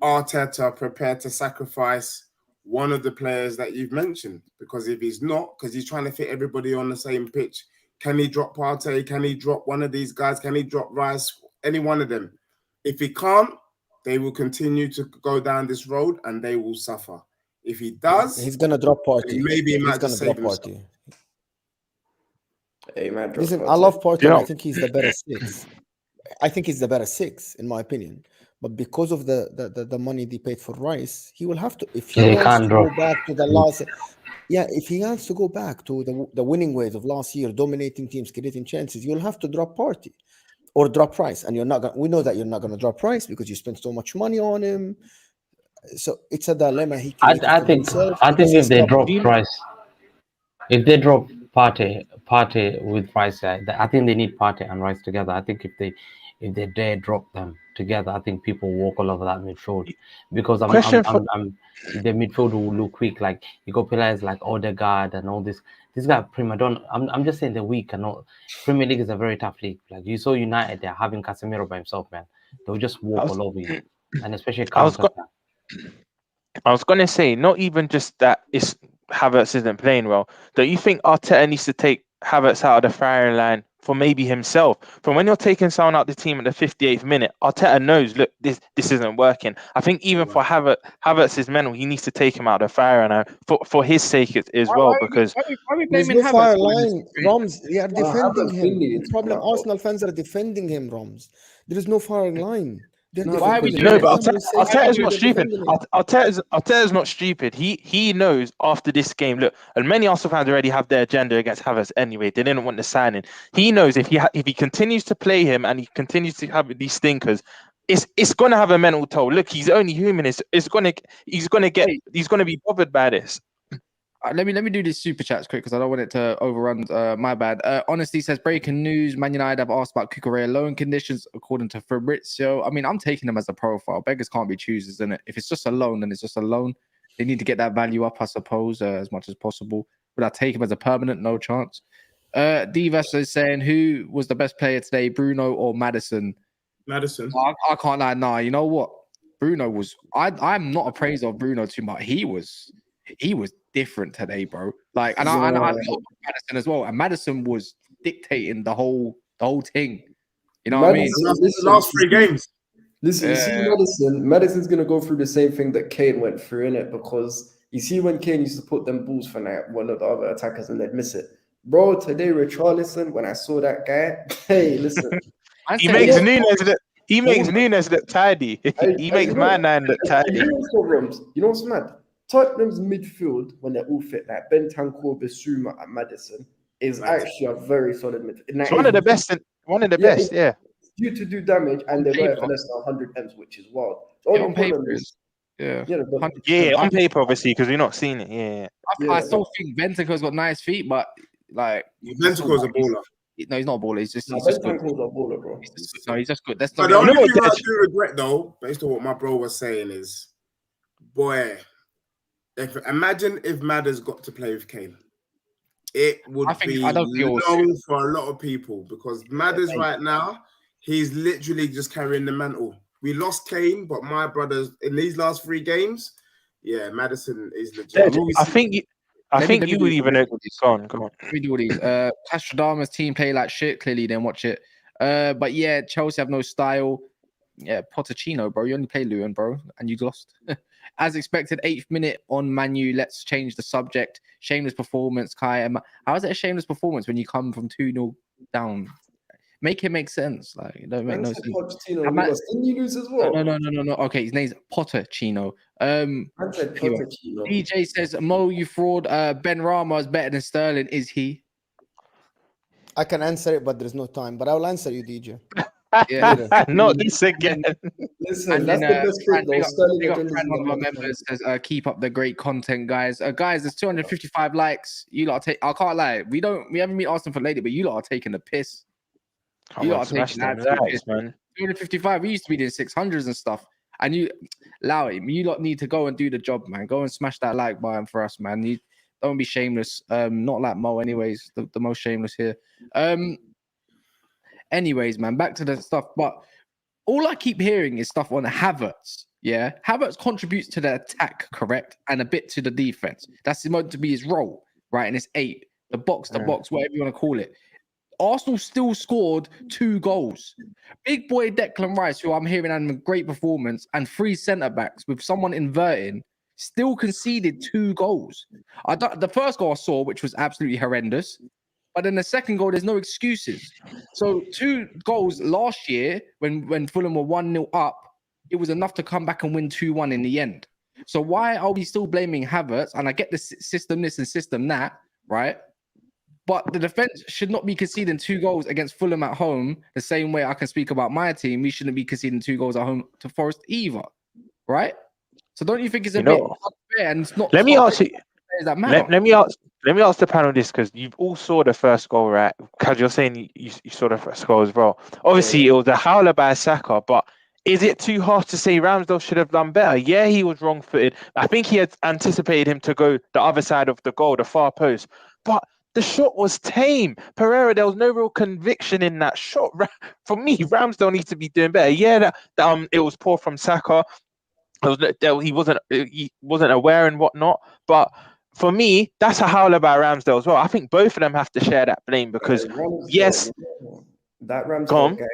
Arteta prepared to sacrifice one of the players that you've mentioned? Because if he's not, because he's trying to fit everybody on the same pitch, can he drop Partey? Can he drop one of these guys? Can he drop Rice? any one of them. If he can't, they will continue to go down this road and they will suffer. If he does, He's gonna drop Party. maybe he He's might gonna just save drop himself. Party. Hey, man, Listen, I love Party. You And know- I think he's the better 6. I think he's the better 6 in my opinion. But because of the money they paid for Rice, he will have to. If he Yeah, he wants can't to drop. go back to the last, if he wants to go back to the winning ways of last year, dominating teams, creating chances, you'll have to drop Party or drop Price. And you're not gonna. We know that you're not gonna drop Price because you spent so much money on him. So it's a dilemma he created I for think himself. I He think doesn't if they stop drop him. Price, if they drop Partey with Rice, I think they need Partey and Rice together. I think if they dare drop them together, I think people walk all over that midfield because the midfield will look weak. Like you got players like Odegaard and all this. This guy prima donna. I'm just saying they're weak and all. Premier League is a very tough league. Like you saw United, they're having Casemiro by himself, man. They'll just walk all over you, and especially counter. I was gonna say, not even just that it's Havertz isn't playing well. Don't you think Arteta needs to take Havertz out of the firing line for maybe himself? From when you're taking someone out the team at the 58th minute, Arteta knows, look, this isn't working. I think even for Havertz's mental, he needs to take him out of the firing line for his sake as well. Because why are we There's blaming no Havertz fire for this? line, Roms. They are defending Havertz him. really The needs to problem, come out, Arsenal fans are defending him, Roms. There is no firing line. They're No, why are we defending doing him. this? Arteta's not They're stupid. defending him. Arteta's not stupid. He knows after this game. Look, and many Arsenal fans already have their agenda against Havertz anyway. They didn't want the signing. He knows if he continues to play him and he continues to have these stinkers, it's going to have a mental toll. Look, he's only human. He's going to be bothered by this. Let me do these super chats quick because I don't want it to overrun. My bad. Honestly says breaking news. Man United have asked about Cucurella loan conditions according to Fabrizio. I mean, I'm taking him as a profile. Beggars can't be choosers, isn't it? If it's just a loan, then it's just a loan. They need to get that value up, I suppose, as much as possible. Would I take him as a permanent? No chance. Divas is saying, who was the best player today, Bruno or Maddison? Maddison. I can't lie. Nah, you know what? Bruno was. I'm not a praiser of Bruno too much. He was different today, bro. Like, and I love Maddison as well. And Maddison was dictating the whole thing. You know what I mean? The last 3 games. Listen, you see Madison's going to go through the same thing that Kane went through, innit? Because you see when Kane used to put them balls for one of the other attackers and they'd miss it. Bro, today Richarlison, when I saw that guy, hey, listen. He makes Nunes look tidy. He makes Man look tidy. You know what's mad? Tottenham's midfield, when they're all fit, like Bentancur, Bissouma, and Maddison, is actually a very solid midfield. It's one of the best. Yeah. It's due to do damage, and they're going for less than 100 M's, which is wild. The only problem is, on paper, obviously, because we're not seeing it. Yeah. I still think Bentancur's got nice feet, but like Bentancur's a baller. No, he's not a baller. He's just good. Bentancur's a baller, bro. No, he's just good. That's But the only thing I do regret, though, based on what my bro was saying, is, boy, imagine if Madders got to play with Kane. It would be long for a lot of people because Madders right now, he's literally just carrying the mantle. We lost Kane, but my brothers in these last 3 games, yeah, Maddison is legit. I think you would even go on. Let me do all these. Castradamus team play like shit. Clearly, you didn't watch it. But yeah, Chelsea have no style. Yeah, Pochettino, bro. You only play Luton, bro, and you lost. As expected, 8th minute on Man U. Let's change the subject. Shameless performance, Kai. How is it a shameless performance when you come from 2-0 down? Make it make sense. Like, it don't make no sense. Didn't you lose as well? No. Okay, his name's Pochettino. DJ says, Mo, you fraud. Ben Rama is better than Sterling. Is he? I can answer it, but there's no time. But I will answer you, DJ. Yeah, not this again. Listen, that's the best thing, though. One of our members says, keep up the great content, guys. Guys, there's 255 likes. You lot are I can't lie. We haven't meet Arsenal for lady, but you lot are taking the piss. You lot are taking that piss, man. 255. We used to be doing 600s and stuff. And you lot need to go and do the job, man. Go and smash that like button for us, man. You don't be shameless. Not like Mo, anyways. The most shameless here. Anyways, man, back to the stuff. But all I keep hearing is stuff on Havertz. Yeah, Havertz contributes to the attack, correct, and a bit to the defense. That's meant to be his role, right? And it's 8, the box, whatever you want to call it. Arsenal still scored 2 goals. Big boy Declan Rice, who I'm hearing had a great performance, and 3 centre-backs with someone inverting, still conceded 2 goals. The first goal I saw, which was absolutely horrendous, but then the second goal, there's no excuses. So 2 goals last year, when Fulham were 1-0 up, it was enough to come back and win 2-1 in the end. So why are we still blaming Havertz? And I get the system this and system that, right? But the defense should not be conceding 2 goals against Fulham at home the same way I can speak about my team. We shouldn't be conceding 2 goals at home to Forest either, right? So don't you think it's a bit unfair and it's not? Let me ask you. That matter? Let me ask the panel this, because you've all saw the first goal, right? Because you're saying you saw the first goal as well. Obviously, it was a howler by Saka, but is it too harsh to say Ramsdale should have done better? Yeah, he was wrong-footed. I think he had anticipated him to go the other side of the goal, the far post. But the shot was tame. Pereira, there was no real conviction in that shot. For me, Ramsdale needs to be doing better. Yeah, it was poor from Saka. He wasn't aware and whatnot. But for me, that's a howler by Ramsdale as well. I think both of them have to share that blame because, yes. That Ramsdale guy,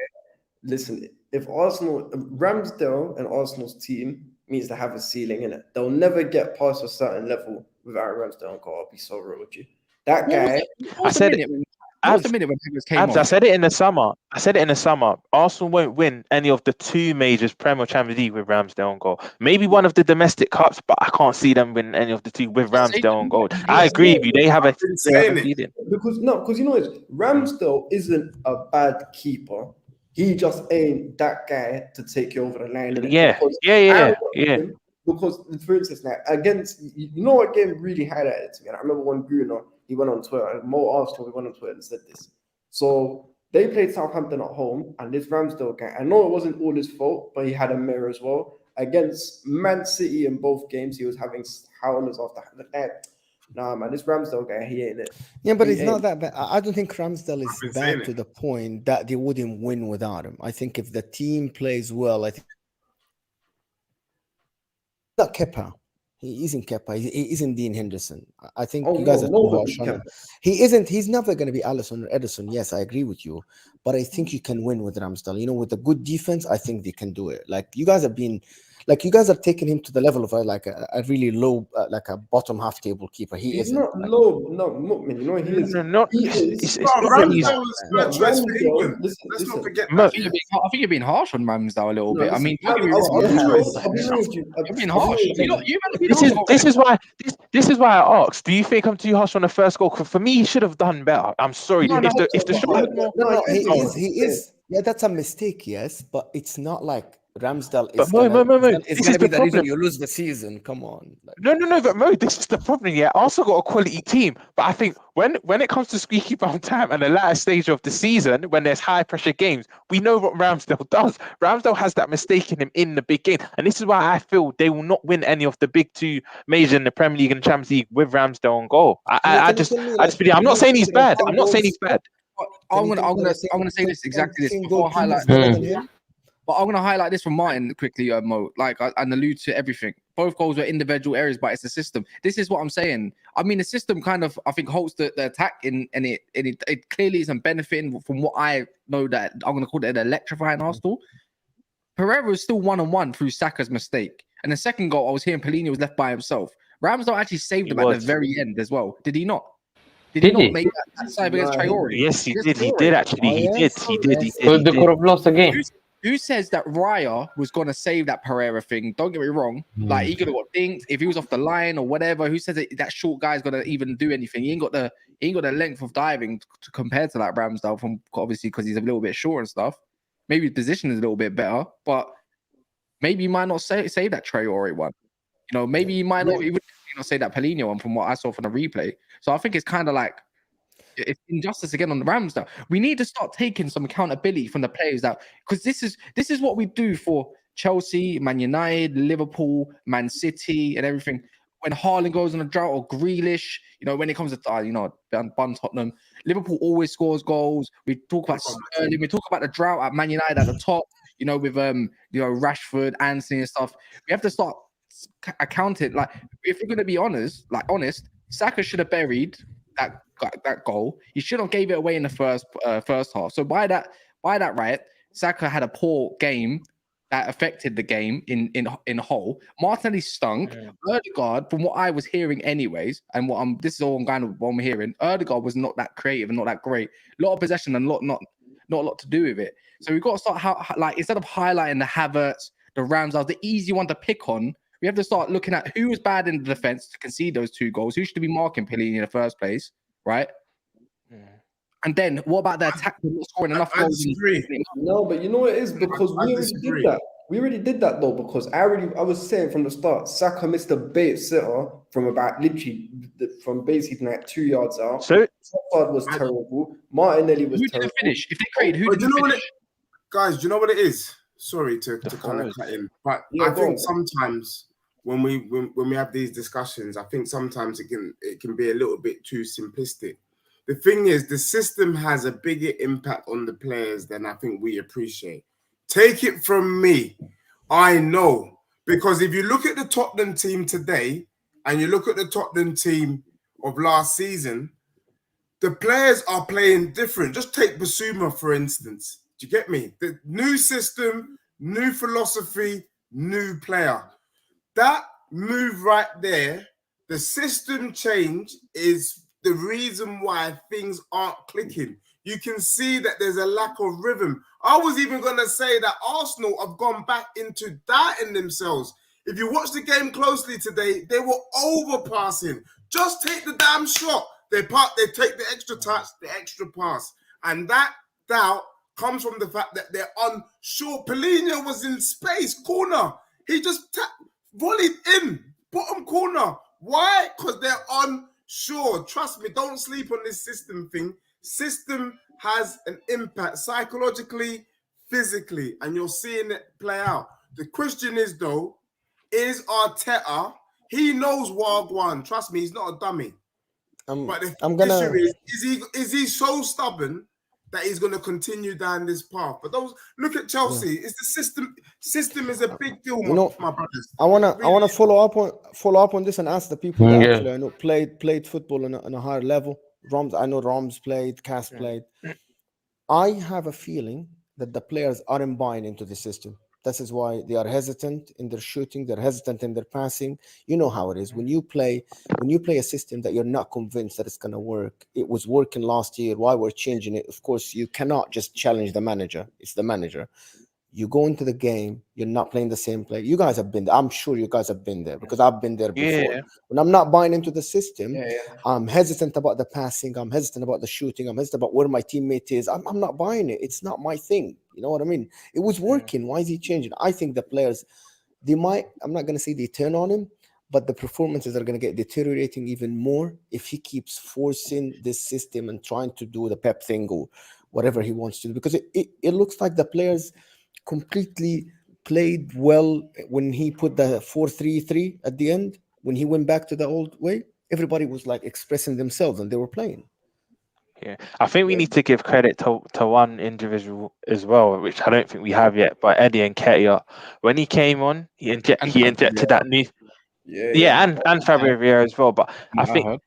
listen, if Ramsdale and Arsenal's team means to have a ceiling in it, they'll never get past a certain level without Ramsdale and goal. I'll be so real with you. That guy. I said it. What's the minute when Higgins came on? I said it in the summer. Arsenal won't win any of the 2 majors, Premier or Champions League, with Ramsdale on goal. Maybe one of the domestic cups, but I can't see them win any of the 2 with Ramsdale on goal. I agree with you. They have a lead. Because you know what? Ramsdale isn't a bad keeper. He just ain't that guy to take you over the line. Yeah. Because, for instance, now against, you know what game really highlighted to me? And I remember when Bruno, he went on Twitter, and Mo Arsenal, he went on Twitter and said this. So they played Southampton at home, and this Ramsdale guy, I know it wasn't all his fault, but he had a mirror as well. Against Man City in both games, he was having howlers after the nah, man, this Ramsdale guy, he ain't it. Yeah, but it's not that bad. I don't think Ramsdale is bad to the point that they wouldn't win without him. I think if the team plays well, I think not Kepa. He isn't Kepa. He isn't Dean Henderson. I think you guys are too harsh on him. He isn't. He's never going to be Alisson or Edison. Yes, I agree with you. But I think you can win with Ramsdale. You know, with a good defense, I think they can do it. Like you guys are taking him to the level of a really low, like a bottom half table keeper. He's not low. No, Mu'min, you know he is. Let's not forget. I think you're being harsh on Ramsdale a little bit. I mean, you're being harsh. This is why I asked. Do you think I'm too harsh on the first goal? For me, he should have done better. I'm sorry. If the shot he is. Yeah, that's a mistake. Yes, but it's not like Ramsdale is. But Mo, it's going to be the reason you lose the season. Come on. No. But Mo, this is the problem. Yeah, Arsenal got a quality team, but I think when it comes to squeaky bum time and the latter stage of the season, when there's high pressure games, we know what Ramsdale does. Ramsdale has that mistake in him in the big game, and this is why I feel they will not win any of the big 2 majors in the Premier League and Champions League with Ramsdale on goal. I'm not saying he's bad. I'm not saying he's bad. I'm gonna say this exactly this before I highlight. But I'm gonna highlight this from Martin quickly, Mo. And allude to everything. Both goals were individual areas, but it's the system. This is what I'm saying. I mean, the system kind of, I think, holds the attack and it clearly isn't benefiting from what I know that I'm gonna call it an electrifying Arsenal. Pereira was still 1-on-1 through Saka's mistake, and the second goal I was hearing Pellegrini was left by himself. Ramsdale actually saved him at the very end as well. Did he not? Did he not make that save against Traore? Yes, he did. He did actually. He did. So they could have lost the game. Who says that Raya was going to save that Pereira thing? Don't get me wrong. Like, he could have got dinked if he was off the line or whatever. Who says that short guy's going to even do anything? He ain't got the length of diving to compare to like Ramsdale, from obviously because he's a little bit short and stuff. Maybe his position is a little bit better, but maybe he might not save that Traore one. You know, maybe he might not even say that Pellegrini one from what I saw from the replay. So I think it's kind of like it's injustice again on the Ramsdale. We need to start taking some accountability from the players out, because this is what we do for Chelsea, Man United, Liverpool, Man City, and everything. When Haaland goes on a drought, or Grealish, you know, when it comes to Bun Tottenham, Liverpool always scores goals. We talk about Sterling, we talk about the drought at Man United at the top. You know, with Rashford, Anthony, and stuff. We have to start accounting. Like, if we're going to be honest, Saka should have buried that goal. He should have gave it away in the first half. So by that right, Saka had a poor game that affected the game in whole. Martinelli stunk. Ødegaard, from what I was hearing anyways, and this is all I'm hearing, Ødegaard was not that creative and not that great. A lot of possession and not a lot to do with it. So we've got to start instead of highlighting the Havertz, the Ramsdale, the easy one to pick on, we have to start looking at who was bad in the defense to concede those 2 goals, who should be marking Pellini in the first place, right? And then what about the attack? Not scoring enough goals. No, but you know what it is, because we already did that. We already did that though, because I was saying from the start, Saka missed a bait sitter from about literally from basically like 2 yards out. So Trossard was terrible. Martinelli was terrible. Who did finish? If they created, who did you know finish? what guys, do you know what it is? Sorry to kind of cut in, but I think sometimes when we have these discussions, I think sometimes it can be a little bit too simplistic. The thing is, the system has a bigger impact on the players than I think we appreciate. Take it from me, I know, because if you look at the Tottenham team today and you look at the Tottenham team of last season, the players are playing different. Just take Basuma, for instance. Do you get me? The new system, new philosophy, new player. That move right there, the system change is the reason why things aren't clicking. You can see that there's a lack of rhythm. I was even going to say that Arsenal have gone back into doubting themselves. If you watch the game closely today, they were overpassing. Just take the damn shot. They take the extra touch, the extra pass. And that doubt comes from the fact that they're unsure. Pellini was in space, corner. He just volleyed in, bottom corner. Why? Because they're unsure. Trust me, don't sleep on this system thing. System has an impact psychologically, physically, and you're seeing it play out. The question is, though, is Arteta, he knows Wagwan. Trust me, he's not a dummy. But the issue is he so stubborn that he's going to continue down this path? But look at Chelsea. It's the system. System is a big deal, my brothers. I wanna follow up on this and ask the people that actually I know played football on a higher level. I know Roms played, Cass played. I have a feeling that the players aren't buying into the system. This is why they are hesitant in their shooting, they're hesitant in their passing. You know how it is. When you play a system that you're not convinced that it's going to work, it was working last year, why we're changing it? Of course, you cannot just challenge the manager. It's the manager. You go into the game, you're not playing the same play. You guys have been there. I'm sure you guys have been there because I've been there before. Yeah. When I'm not buying into the system, I'm hesitant about the passing. I'm hesitant about the shooting. I'm hesitant about where my teammate is. I'm not buying it. It's not my thing. You know what I mean? It was working. Why is he changing? I think the players, I'm not going to say they turn on him, but the performances are going to get deteriorating even more if he keeps forcing this system and trying to do the Pep thing or whatever he wants to do. Because it looks like the players completely played well when he put the 4-3-3 at the end. When he went back to the old way, everybody was like expressing themselves and they were playing. Yeah, I think we need to give credit to one individual as well, which I don't think we have yet. But Eddie Nketiah, when he came on, he injected that new, and Fabio Vieira as well. But I think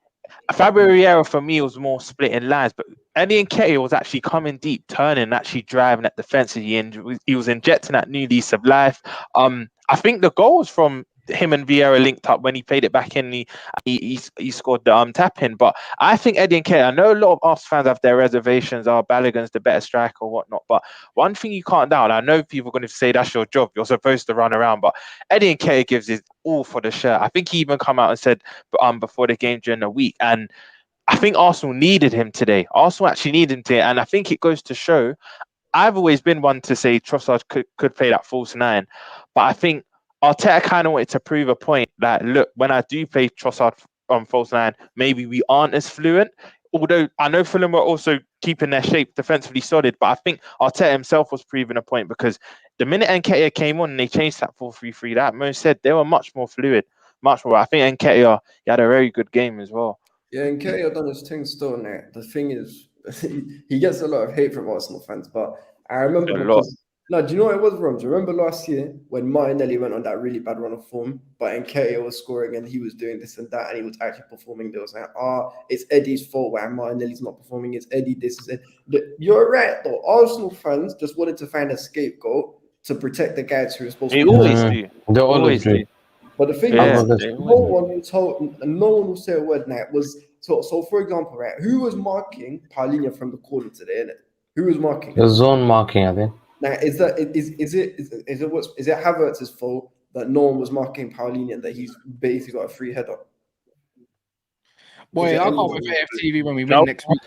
Fabio Vieira for me was more split in lines, but Eddie Nketiah was actually coming deep, turning, actually driving at defense. He was injecting that new lease of life. I think the goal was from him and Vieira linked up when he played it back in. He scored the tap in. But I think Eddie Nketiah, I know a lot of Arsenal fans have their reservations. Balogun's the better striker or whatnot. But one thing you can't doubt, I know people are going to say that's your job. You're supposed to run around. But Eddie Nketiah gives his all for the shirt. I think he even come out and said before the game during the week. And I think Arsenal needed him today. Arsenal actually needed him today. And I think it goes to show, I've always been one to say Trossard could play that false nine. But I think Arteta kind of wanted to prove a point that, look, when I do play Trossard on false nine, maybe we aren't as fluent. Although I know Fulham were also keeping their shape defensively solid, but I think Arteta himself was proving a point because the minute Nketiah came on and they changed that 4-3-3, that Mo said they were much more fluid, much more. I think Nketiah, he had a very good game as well. Yeah, Nketiah done his thing still now. The thing is, he gets a lot of hate from Arsenal fans, but I remember No, do you know what it was, Rom? Do you remember last year when Martinelli went on that really bad run of form, but Nketiah was scoring and he was doing this and that, and he was actually performing? They was like, it's Eddie's fault why Martinelli's not performing. It's Eddie. This is it. You're right, though. Arsenal fans just wanted to find a scapegoat to protect the guys who are supposed They to be. always do. They always do. But the thing Yeah, is, they no always one will say a word now. So for example, right, who was marking Paulinho from the corner today, innit? Who was marking? The zone marking, I think. Now, is it Havertz's fault that no one was marking Paulinho and that he's basically got a free header? Boy, Is it I can't anyone- wait for FTV when we No, win next week.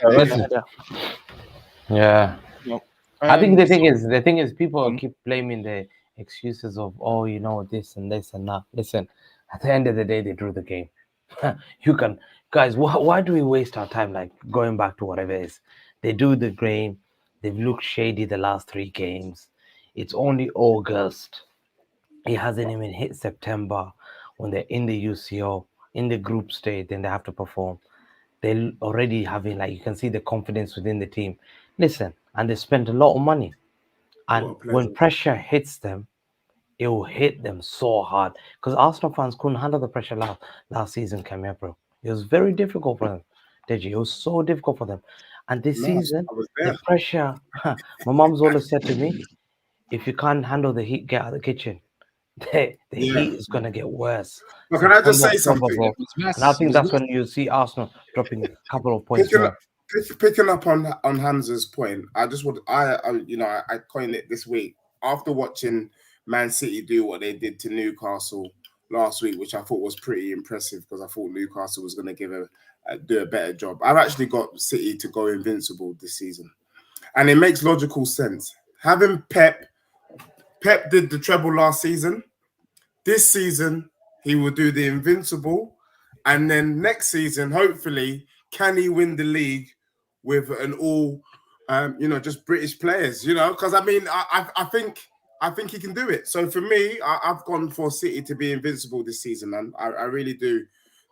Yeah. I think the thing is, people Um, keep blaming the excuses of, oh, you know, this and that. Listen, at the end of the day, they drew the game. You can, guys, why do we waste our time like going back to whatever it is? They do the game. They've looked shady the last 3 games. It's only August. It hasn't even hit September when they're in the UCO, in the group stage, then they have to perform. They're already having, like, you can see the confidence within the team. Listen, and they spent a lot of money. And What a when pleasure. pressure hits them, it will hit them so hard. Because Arsenal fans couldn't handle the pressure last season, came here, bro. It was very difficult for them. Deji, it was so difficult for them. And this No, season, I was the there. pressure, my mom's always said to me, if you can't handle the heat, get out of the kitchen. The Yeah. heat is going to get worse. But can I just say September, something? bro. And I think that's when you see Arsenal dropping a couple of points more. Picking up on Hamza's point, I coined it this week after watching Man City do what they did to Newcastle last week, which I thought was pretty impressive because I thought Newcastle was going to do a better job. I've actually got City to go invincible this season, and it makes logical sense. Having Pep did the treble last season. This season he will do the invincible, and then next season, hopefully, can he win the league with an all, just British players? Because I mean, I think he can do it. So for me, I've gone for City to be invincible this season, man. I really do.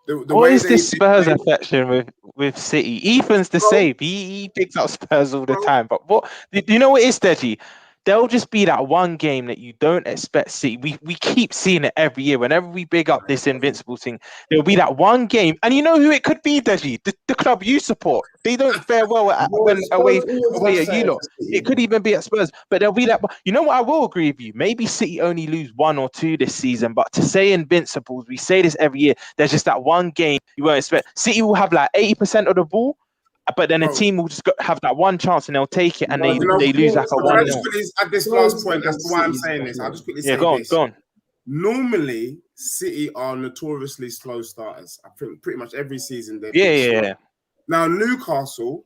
What is this Spurs affection with City? Ethan's the same. He picks up Spurs all the time. But what do you know what it is, Deji? There'll just be that one game that you don't expect City. We keep seeing it every year. Whenever we big up this invincible thing, there'll be that one game. And you know who it could be, Deji? The club you support. They don't fare well when away at you lot. It could even be at Spurs. But there'll be that. You know what? I will agree with you. Maybe City only lose 1 or 2 this season. But to say invincibles, we say this every year. There's just that one game you won't expect. City will have like 80% of the ball. But then a team will just have that one chance and they'll take it and they lose like a 1-0. Can I just quickly add this last point as to why I'm saying this? I'll just quickly say this. Go on. Normally, City are notoriously slow starters. I think pretty much every season they've Yeah. Now, Newcastle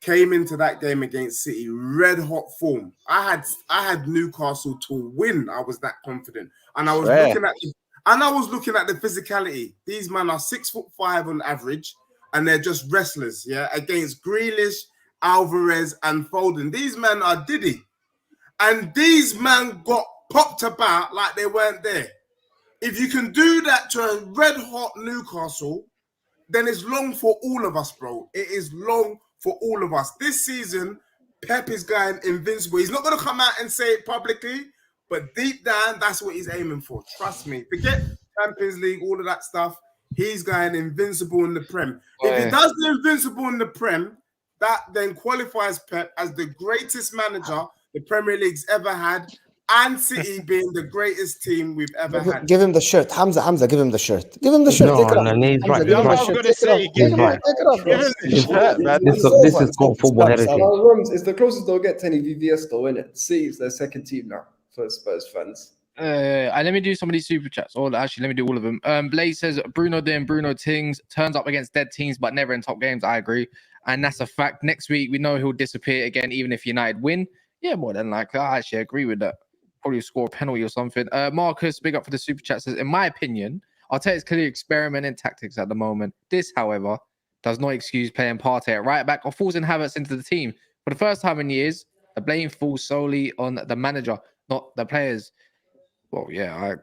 came into that game against City red hot form. I had Newcastle to win. I was that confident. And I was looking at the physicality. These men are 6'5" on average. And they're just wrestlers, against Grealish, Alvarez, and Foden. These men are Diddy. And these men got popped about like they weren't there. If you can do that to a red-hot Newcastle, then it's long for all of us, bro. It is long for all of us. This season, Pep is going invincible. He's not going to come out and say it publicly, but deep down, that's what he's aiming for. Trust me. Forget Champions League, all of that stuff. He's going invincible in the Prem. If he does the invincible in the Prem, that then qualifies Pep as the greatest manager the Premier League's ever had, and City being the greatest team we've ever had. Give him the shirt. Hamza, give him the shirt. Give him the shirt. Take it off. He's right. Give him the I was shirt. going to Take it say, off. Take it off, bro. This is called football heritage. It's the closest they'll get to any VVS though, isn't it? City's their second team now for Spurs fans. And let me do some of these super chats. Or actually, let me do all of them. Blaze says Bruno doing Bruno Tings turns up against dead teams, but never in top games. I agree, and that's a fact. Next week we know he'll disappear again, even if United win. Yeah, more than likely. I actually agree with that. Probably score a penalty or something. Marcus, big up for the super chat, says, in my opinion, Arteta's clearly experimenting tactics at the moment. This, however, does not excuse playing Partey at right back or forcing Havertz into the team. For the first time in years, the blame falls solely on the manager, not the players. Well, I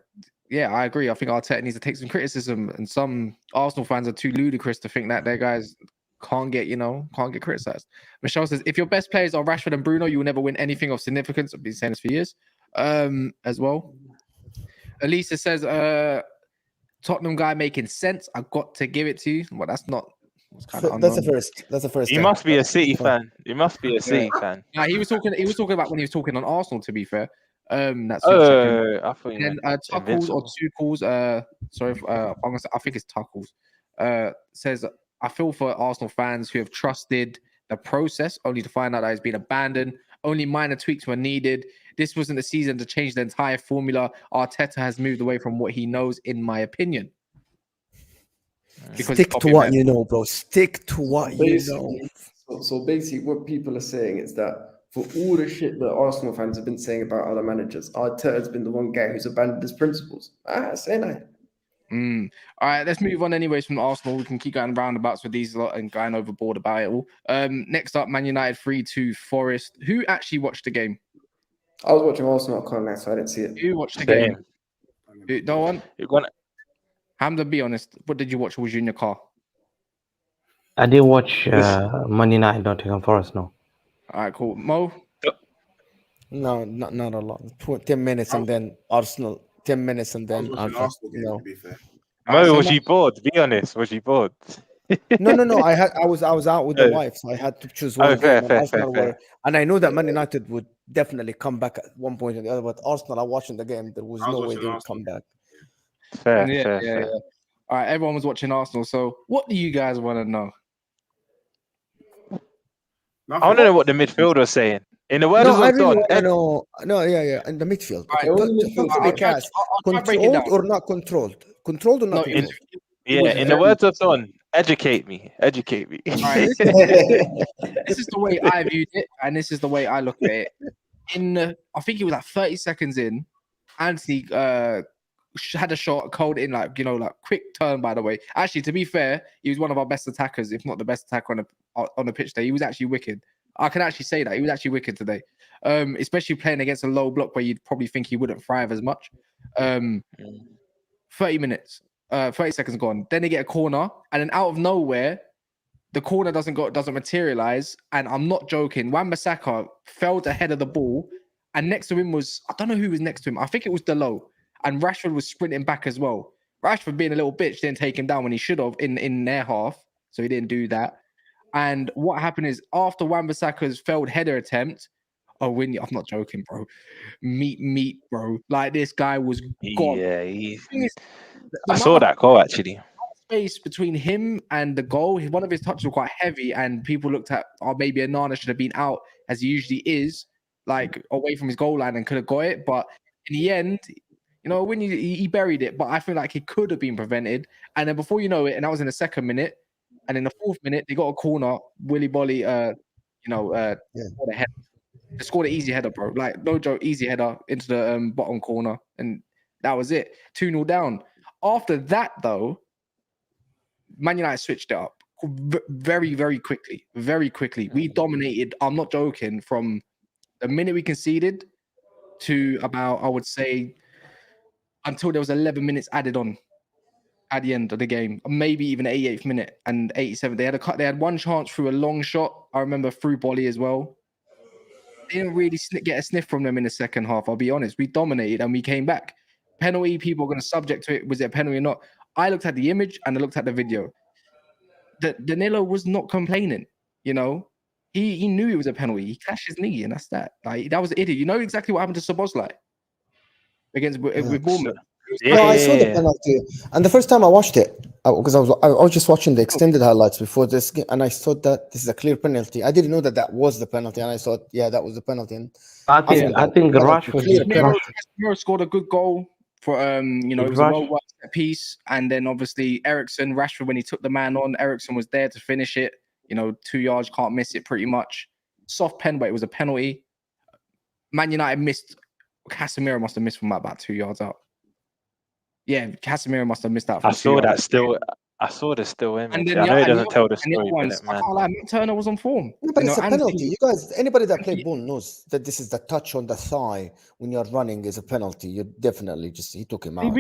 agree. I think Arteta needs to take some criticism, and some Arsenal fans are too ludicrous to think that their guys can't get criticized. Michelle says, if your best players are Rashford and Bruno, you will never win anything of significance. I've been saying this for years. As well. Elisa says, Tottenham guy making sense. I got to give it to you. Well, that's not. That's the first. That's the first. You must be a City fan. You must be a City fan. Nah, he was talking about when he was talking on Arsenal. To be fair, that's. I thought you and meant Tuckles or Tuchels. I think it's Tuckles. Says, I feel for Arsenal fans who have trusted the process only to find out that it's been abandoned. Only minor tweaks were needed. This wasn't the season to change the entire formula. Arteta has moved away from what he knows, in my opinion. Stick to what you know, bro. Stick to what you know. So basically, what people are saying is that for all the shit that Arsenal fans have been saying about other managers, Arteta has been the one guy who's abandoned his principles. Say that. All right, let's move on anyways from Arsenal. We can keep going roundabouts with these lot and going overboard about it all. Next up, Man United 3-2 Forest. Who actually watched the game? I was watching Arsenal at Connect, so I didn't see it. Who watched the game? No one? Hamza, be honest. What did you watch? Was you in your car? I didn't watch Man United Nottingham Forest, no. All right, cool. Mo? No, not a lot. 10 minutes and then Arsenal. 10 minutes and then Arsenal game, to be fair. Mo, was you bored? Be honest. Was you bored? No. I was out with the wife, so I had to choose one game. Fair. And I know that Man United would definitely come back at one point or the other, but Arsenal are watching the game. There was no way they would come back. Fair. All right, everyone was watching Arsenal. So, what do you guys want to know? I want to know what the midfielder was saying. In the words of Don, in the midfield. Right, controlled or not controlled? Controlled or not controlled? In the words of Don, educate me. All right, this is the way I viewed it, and this is the way I look at it. I think it was like 30 seconds in, Anthony had a shot, cold in, like quick turn. By the way, actually, to be fair, he was one of our best attackers, if not the best attacker on the pitch. There, he was actually wicked. I can actually say that he was actually wicked today, especially playing against a low block where you'd probably think he wouldn't thrive as much. 30 seconds gone. Then they get a corner, and then out of nowhere, the corner doesn't materialize. And I'm not joking. Wan-Bissaka fell ahead of the ball, and next to him was, I don't know who was next to him. I think it was Delo, and Rashford was sprinting back as well. Rashford, being a little bitch, didn't take him down when he should have in their half, so he didn't do that. And what happened is, after Wan-Bissaka's failed header attempt, I'm not joking, bro. Meat, bro. Like, this guy was gone. Yeah, I saw that goal actually. Space between him and the goal. One of his touches were quite heavy, and people looked at, maybe Onana should have been out, as he usually is, like away from his goal line, and could have got it. But in the end, when he buried it. But I feel like it could have been prevented. And then before you know it, and that was in the second minute. And in the fourth minute, they got a corner. Willy Bolly, they scored an easy header, bro. Like, no joke, easy header into the bottom corner. And that was it. 2-0 down. After that, though, Man United switched it up very, very quickly. Very quickly. We dominated, I'm not joking, from the minute we conceded to about, I would say, until there was 11 minutes added on at the end of the game, maybe even 88th minute and 87th. They had one chance through a long shot. I remember through Bolly as well. They didn't really get a sniff from them in the second half. I'll be honest. We dominated and we came back. Penalty, people are going to subject to it. Was it a penalty or not? I looked at the image and I looked at the video. Danilo was not complaining. He knew it was a penalty. He clashed his knee, and that's that. Like, that was an idiot. You know exactly what happened to Szoboszlai with Bournemouth. Yeah. No, I saw the penalty, and the first time I watched it, because I was just watching the extended highlights before this game, and I thought that this is a clear penalty. I didn't know that was the penalty, and I thought, that was the penalty. And I think Rashford scored a good goal for it was a well-worked set piece, and then obviously Rashford, when he took the man on, Eriksen was there to finish it. 2 yards, can't miss it pretty much. Soft pen, but it was a penalty. Man United missed. Casemiro must have missed from about 2 yards out. Yeah, Casemiro must have missed out. I saw the still image. I know it doesn't tell the story, man. Turner was on form. No, but it's a penalty. You guys, anybody that played ball knows that this is the touch on the thigh when you're running is a penalty. You definitely he took him out.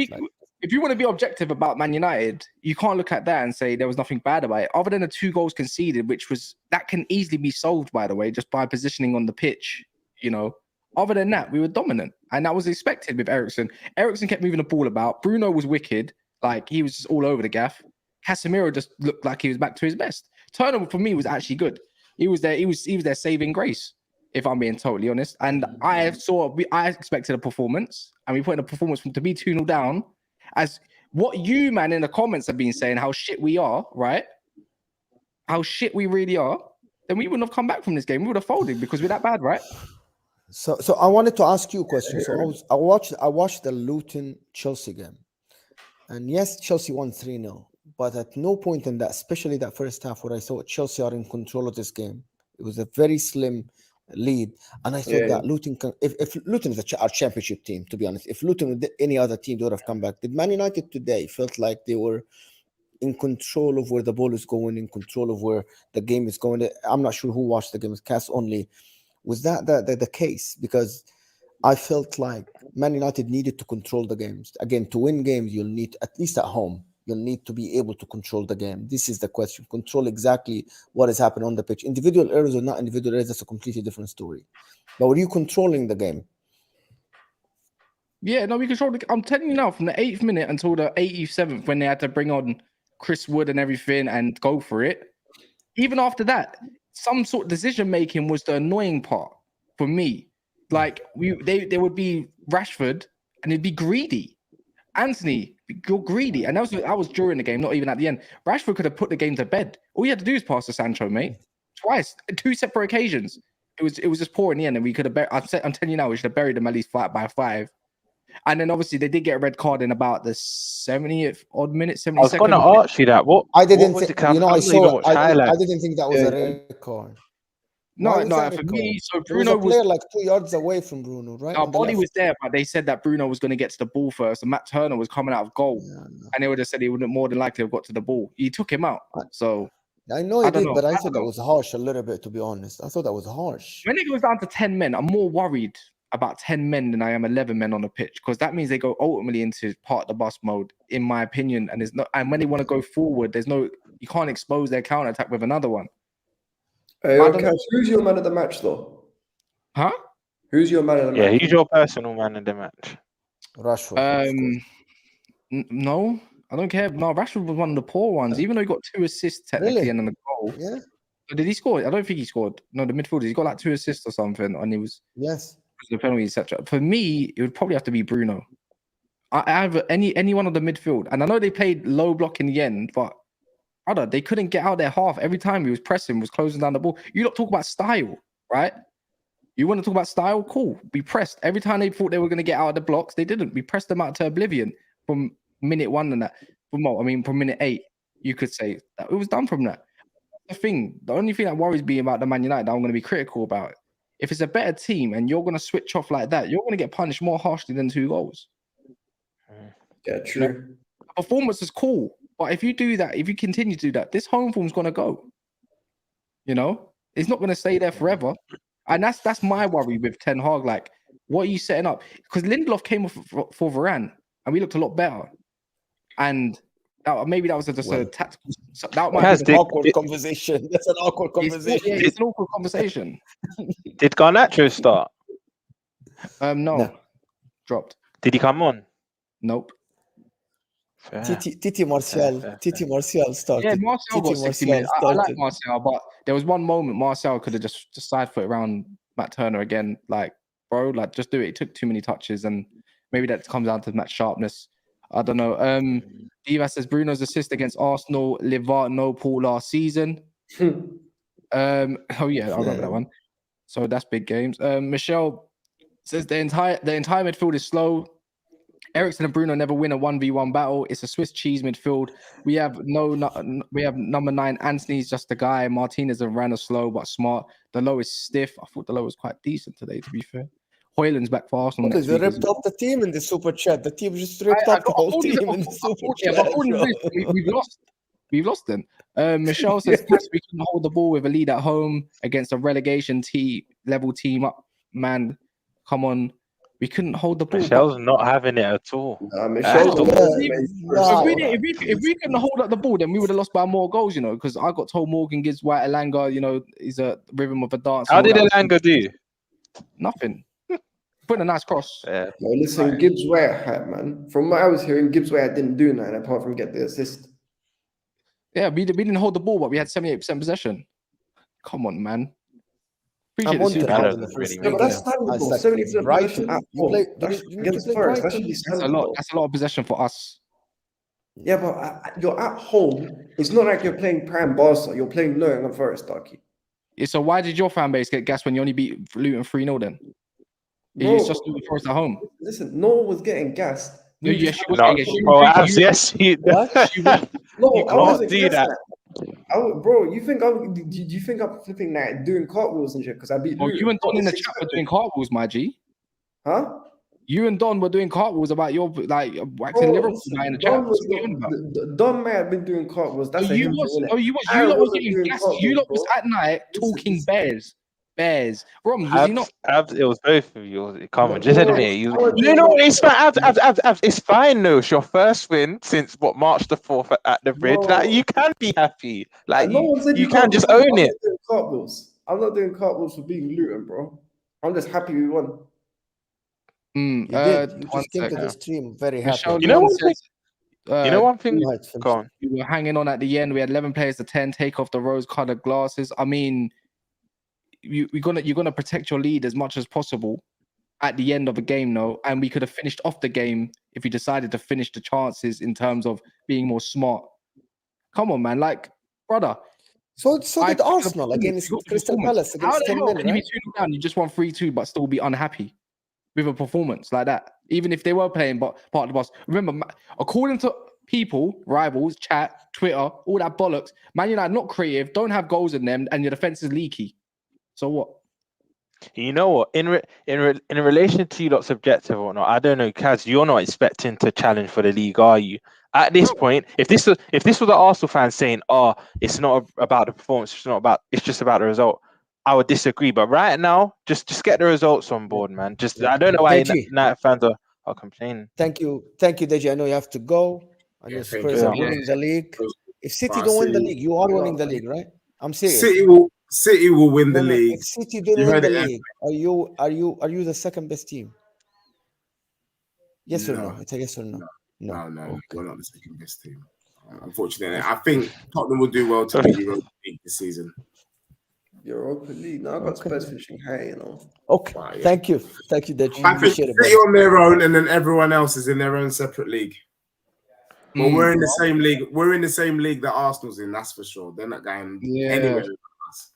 if you want to be objective about Man United, you can't look at that and say there was nothing bad about it, other than the 2 goals conceded, which was that can easily be solved, by the way, just by positioning on the pitch. You know, other than that, we were dominant, and that was expected with Eriksen. Eriksen kept moving the ball about. Bruno was wicked, like he was just all over the gaff. Casemiro just looked like he was back to his best. Turner for me was actually good. He was there. He was their saving grace, if I'm being totally honest. And I expected a performance, and we put in a performance to be 2-0 down. As what you, man, in the comments have been saying, how shit we are, right? How shit we really are, then we wouldn't have come back from this game. We would have folded because we're that bad, right? So I wanted to ask you a question. So I watched the Luton Chelsea game, and yes, Chelsea won 3-0. But at no point in that, especially that first half, where I thought Chelsea are in control of this game. It was a very slim lead, and I thought that Luton can. If Luton is our championship team, to be honest, if Luton with any other team, they would have come back. Did Man United today felt like they were in control of where the ball is going, in control of where the game is going? I'm not sure who watched the game. It's cast only. Was that the case? Because I felt like Man United needed to control the games. Again, to win games, you'll need, at least at home, you'll need to be able to control the game. This is the question. Control exactly what is happening on the pitch. Individual errors or not individual errors, that's a completely different story. But were you controlling the game? Yeah, no, we controlled the. I'm telling you now, from the 8th minute until the 87th, when they had to bring on Chris Wood and everything and go for it. Even after that, some sort of decision making was the annoying part for me. Like they would be Rashford and it'd be greedy. Anthony, you're greedy. And that was during the game, not even at the end. Rashford could have put the game to bed. All you had to do is pass to Sancho, mate. Twice, 2 separate occasions. It was just poor in the end, and we could have. I'm telling you now, we should have buried them at least 5-5. And then obviously they did get a red card in about the 70th odd minute, 72nd. I was going to ask you that. What I didn't what was think. it? You know, I saw. I didn't think that was a red card. No, for me, so Bruno was a player like 2 yards away from Bruno, right? Our body was there, but they said that Bruno was going to get to the ball first, and Matt Turner was coming out of goal, and they would have said he would have more than likely have got to the ball. He took him out, so I know he did, but I thought that was harsh a little bit, to be honest. I thought that was harsh. When it goes down to 10 men, I'm more worried about 10 men than I am 11 men on the pitch, because that means they go ultimately into part of the bus mode, in my opinion. And there's no, and when they want to go forward, you can't expose their counter attack with another one. Who's your man of the match, though? Huh? Who's your man of the match? Yeah, who's your personal man of the match? Rashford. No, I don't care. No, Rashford was one of the poor ones, even though he got 2 assists technically and then a goal. Yeah. Did he score? I don't think he scored. No, the midfielder, he's got like 2 assists or something, and he was the penalty, etc. For me, it would probably have to be Bruno. I have any one of the midfield, and I know they played low block in the end, but they couldn't get out their half. Every time he was pressing, was closing down the ball. You don't talk about style, right? You want to talk about style? Cool. We pressed. Every time they thought they were going to get out of the blocks, they didn't. We pressed them out to oblivion from minute 1 and that. From minute 8, you could say that it was done from that. The only thing that worries me about the Man United that I'm going to be critical about, if it's a better team and you're going to switch off like that, you're going to get punished more harshly than 2 goals. Yeah, true. You know, performance is cool. But if you do that, if you continue to do that, this home form's going to go. You know, it's not going to stay there forever. And that's my worry with Ten Hag. Like, what are you setting up? Because Lindelof came off for Varane, and we looked a lot better. And maybe that was just a tactical. That might be an awkward conversation. That's an awkward conversation. It's an awkward conversation. Did Garnacho start? No. Dropped. Did he come on? Nope. Titi Martial started. Yeah, Martial got 60 minutes. I like Martial, but there was one moment Martial could have just side foot around Matt Turner again. Like, bro, like just do it. It took too many touches, and maybe that comes down to match sharpness. I don't know. Diva says Bruno's assist against Arsenal, Liverpool last season. Oh yeah, I remember that one. So that's big games. Michelle says the entire midfield is slow. Eriksen and Bruno never win a 1v1 battle. It's a Swiss cheese midfield. We have number 9. Anthony's just a guy. Martinez and Ran are slow but smart. The low is stiff. I thought the low was quite decent today, to be fair. Hoyland's back for Arsenal. They ripped up the team in the super chat. The team just ripped up the whole team in the super chat. We've lost them. Michelle says we can hold the ball with a lead at home against a relegation level team up. Man, come on. We couldn't hold the ball. Michelle's not having it at all. Nah, Michelle's all. If we couldn't hold up the ball, then we would have lost by more goals, you know, because I got told Morgan gives White Elanga, you know, is a rhythm of a dance. How did Elanga do? Nothing. Put a nice cross. Yeah. No, listen, Gibbs White had, man. From what I was hearing, Gibbs White didn't do nothing apart from get the assist. Yeah, we didn't hold the ball, but we had 78% possession. Come on, man. I'm on to That that doesn't in the really first make Yeah, but that's standable. 70% Brighton. possession at You home. play, That's you against play Forest. That Brighton. should be That's a standable. lot. That's a lot of possession for us. Yeah, but you're at home. It's not like you're playing Prime Barca. You're playing Nottingham Forest, Darky. Yeah, so why did your fan base get gassed when you only beat Luton 3-0 then? Bro, It's just Luton Forest at home. listen, no one was getting gassed. No, We yeah, just she was No, getting gassed. bro, yes, No, You I can't wasn't do gassed that. bro, you think you think I'm flipping that doing cartwheels and shit because I beat Oh, Luton? you and Don in the 6 chat were doing cartwheels, my G. Huh? You and Don were doing cartwheels about your like waxing Bro, Liverpool listen, guy in the Don chat. was What's going on about? Don may have been doing cartwheels. That's No, a you him was. thing, innit? No, you was. I You lot was wasn't getting doing gassed. You cartwheels, lot was bro. at night Listen, talking listen. bears. Roms, was he not? Abs, it was both of you. Come on, just No, admit it. I was You doing know, no- it's fine. Abs, it's fine though. It's your first win since what, March the 4th at the bridge. No. Like, you can be happy. Like, no one said you can't can just be happy. own I'm it. not doing cartwheels. I'm not doing cartwheels for being Luton, bro. I'm just happy we won. You did. You One just came to second. the stream very happy. Michelle You know Leon one thing? says, You know one thing? Go ahead, finish. Go on. we were hanging on at the end. We had 11 players to 10. Take off the rose-colored glasses. I mean, you're gonna protect your lead as much as possible at the end of a game, though. And we could have finished off the game if we decided to finish the chances in terms of being more smart. Come on, man. Like, brother. So I did got the Arsenal performance, against you got the Crystal performance. Palace How against the 10 hell men, can you be right? 2-0 down? You just won 3-2, but still be unhappy with a performance like that, even if they were playing but part of the boss. Remember, according to people, rivals, chat, Twitter, all that bollocks, Man United not creative, don't have goals in them, and your defense is leaky. So what? You know what? In relation to you lot's objective or whatnot, I don't know, Kaz. You're not expecting to challenge for the league, are you? At this point, if this was an Arsenal fan saying, "Oh, it's not about the performance, it's just about the result," I would disagree. But right now, just get the results on board, man. I don't know why Deji. United fans are complaining. Thank you, Deji. I know you have to go. I know Yeah, thank Spurs you. are winning the league. If City But don't win the City- league, you are winning the league, right? I'm serious. City will win the No, league. if City don't You win heard the it, league, are you the second best team? Yes or no? It's a yes or no. No, Okay. we're not the second best team. Unfortunately, I think Tottenham will do well to win the Europa League this season. Europa League. No, I got Okay. Spurs finishing high, you know. Okay. Wow, yeah. Thank you, Deji. I think Appreciate it, City brother. on their own, and then everyone else is in their own separate league. Well, we're in the same league. We're in the same league that Arsenal's in. That's for sure. They're not going anywhere with us.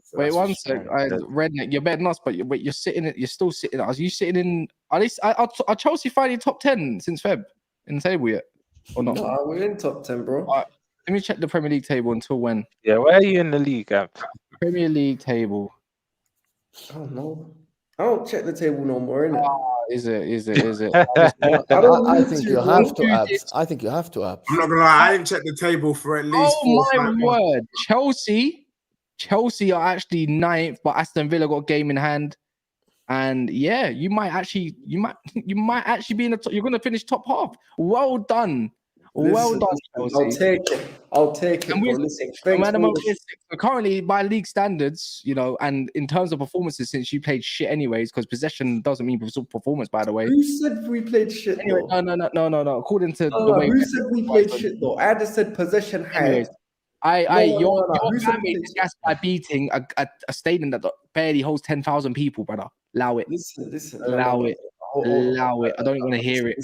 So Wait that's one for sec. sure. Redneck, you're betting us, but you're sitting. You're still sitting. Are you sitting in? Are Chelsea finally top 10 since Feb in the table yet, or not? No, we're in top 10, bro. Let me check the Premier League table until when. Yeah, where are you in the league, Abs? Premier League table. I don't know. I don't check the table no more, innit? Is it? I think you have to, Abs. I think you have to, Abs. I'm not gonna lie. I didn't check the table for at least. Oh my word! Chelsea are actually 9th, but Aston Villa got a game in hand. And yeah, you might actually be in the top. You're gonna finish top half. Well done. Well done, Chelsea. I'll take it. And Bro. Listen, thanks for the- currently, by league standards, you know, and in terms of performances, since you played shit anyways, because possession doesn't mean performance, by the way. Who said we played shit? Anyway, though? no. According to the way who said we played shit though? I just said possession high. Anyways, your Who said family is gassed by beating a stadium that barely holds 10,000 people, brother. Allow it. Listen. Allow it. Allow it. I don't want to hear it.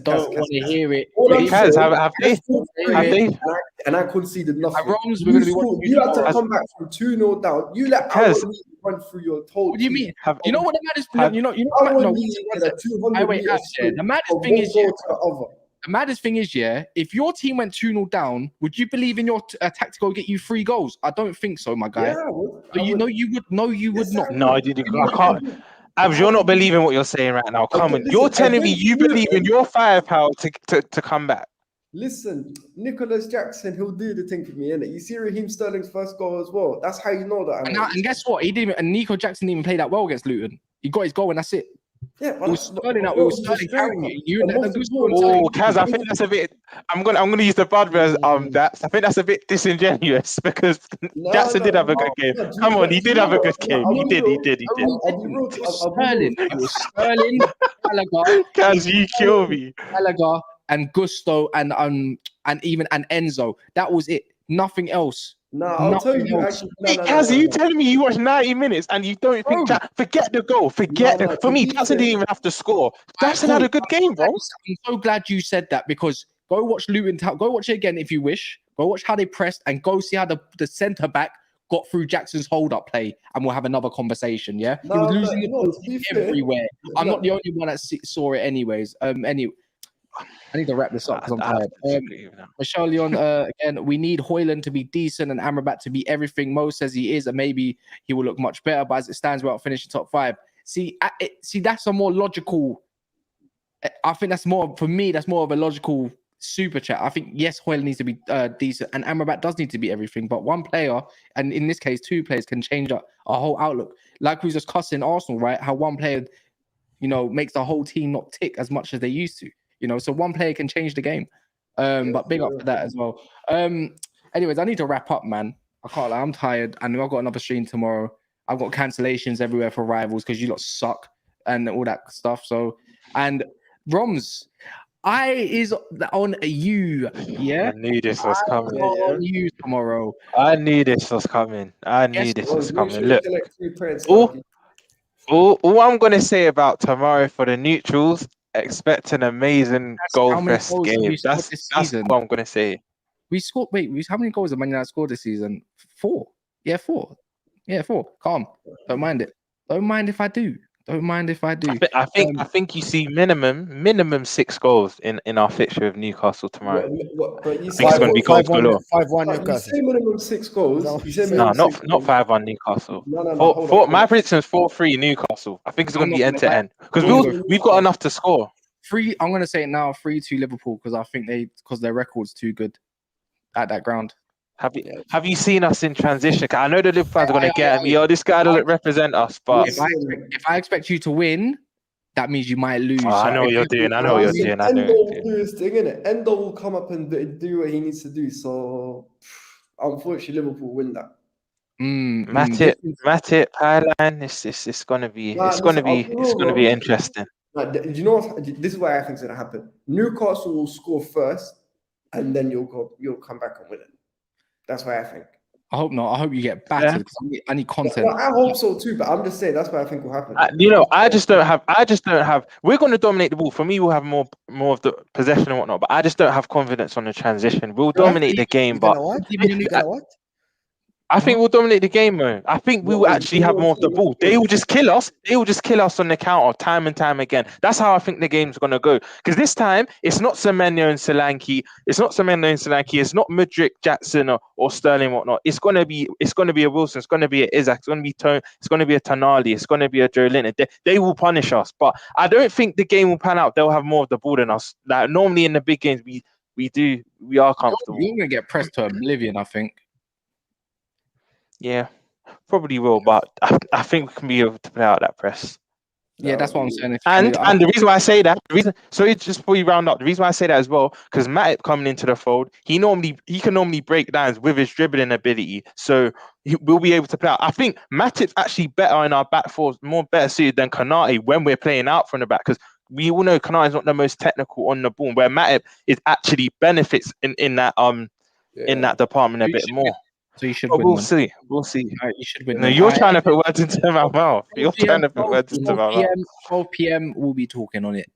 Don't want to hear it. Kaz, have they? And I conceded nothing. Roms, we're going to be watching you had to come back from 2-0 down. You let our lead run through your whole What do you team. mean? You know what the maddest Our no, lead is a 200 wait, meter the maddest from thing one is, goal to the other. the maddest thing is, if your team went 2-0 down, would you believe in your tactical get you 3 goals? I don't think so, my guy. Yeah, I would. You would not. No, I can't. Abs, you're not believing what you're saying right now. Come on, you're telling me you believe in your firepower to come back. Listen, Nicholas Jackson, he'll do the thing for me, innit? You see Raheem Sterling's first goal as well. That's how you know that. And guess what? He didn't. And Nico Jackson didn't even play that well against Luton. He got his goal, and that's it. Yeah, It was Sterling out. It was Sterling carrying it. You The and most Gusto and important Oh, Kaz, I think that's a bit. I'm gonna use the bad version. Daps. I think that's a bit disingenuous because Jackson did have a good game. Come on, he did have a good game. He did. I'll be real. It was I'll be real. Sterling. It was Sterling, Gallagher, Kaz, you kill me. Gallagher, and Gusto, and Enzo. That was it. Nothing else. Nah, I'll tell you. Nothing Actually, Wait, Kaz, are you telling me you watched 90 minutes and you don't think Bro. forget the goal? For to me, be Jackson fair- didn't even have to score. Jackson had a good game, bro. I'm so glad you said that because go watch Luton Town. Go watch it again if you wish. Go watch how they pressed and go see how the centre back got through Jackson's hold-up play, and we'll have another conversation. Yeah, he was losing the ball to be fair- everywhere. I'm no. not the only one that saw it, anyways. Anyway, I need to wrap this up because I'm tired. Michelle Leon, again, we need Højlund to be decent and Amrabat to be everything Mo says he is, and maybe he will look much better. But as it stands, without finishing top 5, see, that's a more logical. I think that's more for me. That's more of a logical super chat. I think yes, Højlund needs to be decent, and Amrabat does need to be everything. But one player, and in this case, two players, can change our whole outlook. Like we was just cussing Arsenal, right? How one player, makes the whole team not tick as much as they used to. So one player can change the game. But big up for that as well. Anyways, I need to wrap up, man. I can't lie, I'm tired, and I've got another stream tomorrow. I've got cancellations everywhere for rivals because you lot suck and all that stuff. So, and Roms, is on you. Yeah, I knew this was coming. on you tomorrow. I knew this was coming. Look, Look, all I'm gonna say about tomorrow for the neutrals, expect an amazing goal fest game. That's what I'm gonna say. We scored. Wait, how many goals have Man United scored this season? 4. Yeah, 4. Yeah, 4. Calm. Don't mind it. Don't mind if I do. Don't mind if I do. I think you see minimum 6 goals in our fixture with Newcastle tomorrow. But you I think it's going to be goals galore. 5-1 You Newcastle. say minimum 6 goals. No. You say No, minimum not 6 goals. 5-1 Newcastle. No, My prediction's 4-3 Newcastle. I think it's going to be end to end because we've got enough to score. 3. I'm going to say it now. 3-2 Liverpool because I think their record's too good at that ground. Have you seen us in transition? I know the Liverpool fans are going to get me. Yo, this guy doesn't represent us. But if I expect you to win, that means you might lose. I know what you're doing. Endo will do his thing, innit? Endo will come up and do what he needs to do. So, unfortunately, Liverpool win that. Matip, Highline. It's going to be interesting. You know what? This is what I think is going to happen. Newcastle will score first, and then you'll come back and win it. That's what I think. I hope not. I hope you get battered because I need content. I hope so too, but I'm just saying that's what I think will happen. I just don't have. We're going to dominate the ball. For me, we'll have more of the possession and whatnot. But I just don't have confidence on the transition. We'll dominate the game, but I think we'll dominate the game, man. I think we will actually have more of the ball. They will just kill us. They will just kill us on the counter time and time again. That's how I think the game's going to go. Because this time, it's not Semenyo and Solanke. It's not Mudryk, Jackson, or Sterling, whatnot. It's going to be a Wilson. It's going to be a Isaac. It's going to be Tone. It's going to be a Tonali. It's going to be a Joe Linton. They will punish us. But I don't think the game will pan out. They'll have more of the ball than us. Like normally in the big games, we are comfortable. You're going to get pressed to oblivion, I think. Yeah, probably will, but I think we can be able to play out that press. Yeah, that's what I'm saying. And the reason why I say that, just before you round up, the reason why I say that as well, because Matip coming into the fold, he can normally break downs with his dribbling ability, so we'll be able to play out. I think Matip's actually better in our back four, more better suited than Konate when we're playing out from the back, because we all know Konate is not the most technical on the ball, where Matip is actually benefits in that department a bit more. So you should win. We'll see. Right, you should win. No, you're trying to put words into my mouth. You're trying to put words into my mouth. 12 p.m. We'll be talking on it.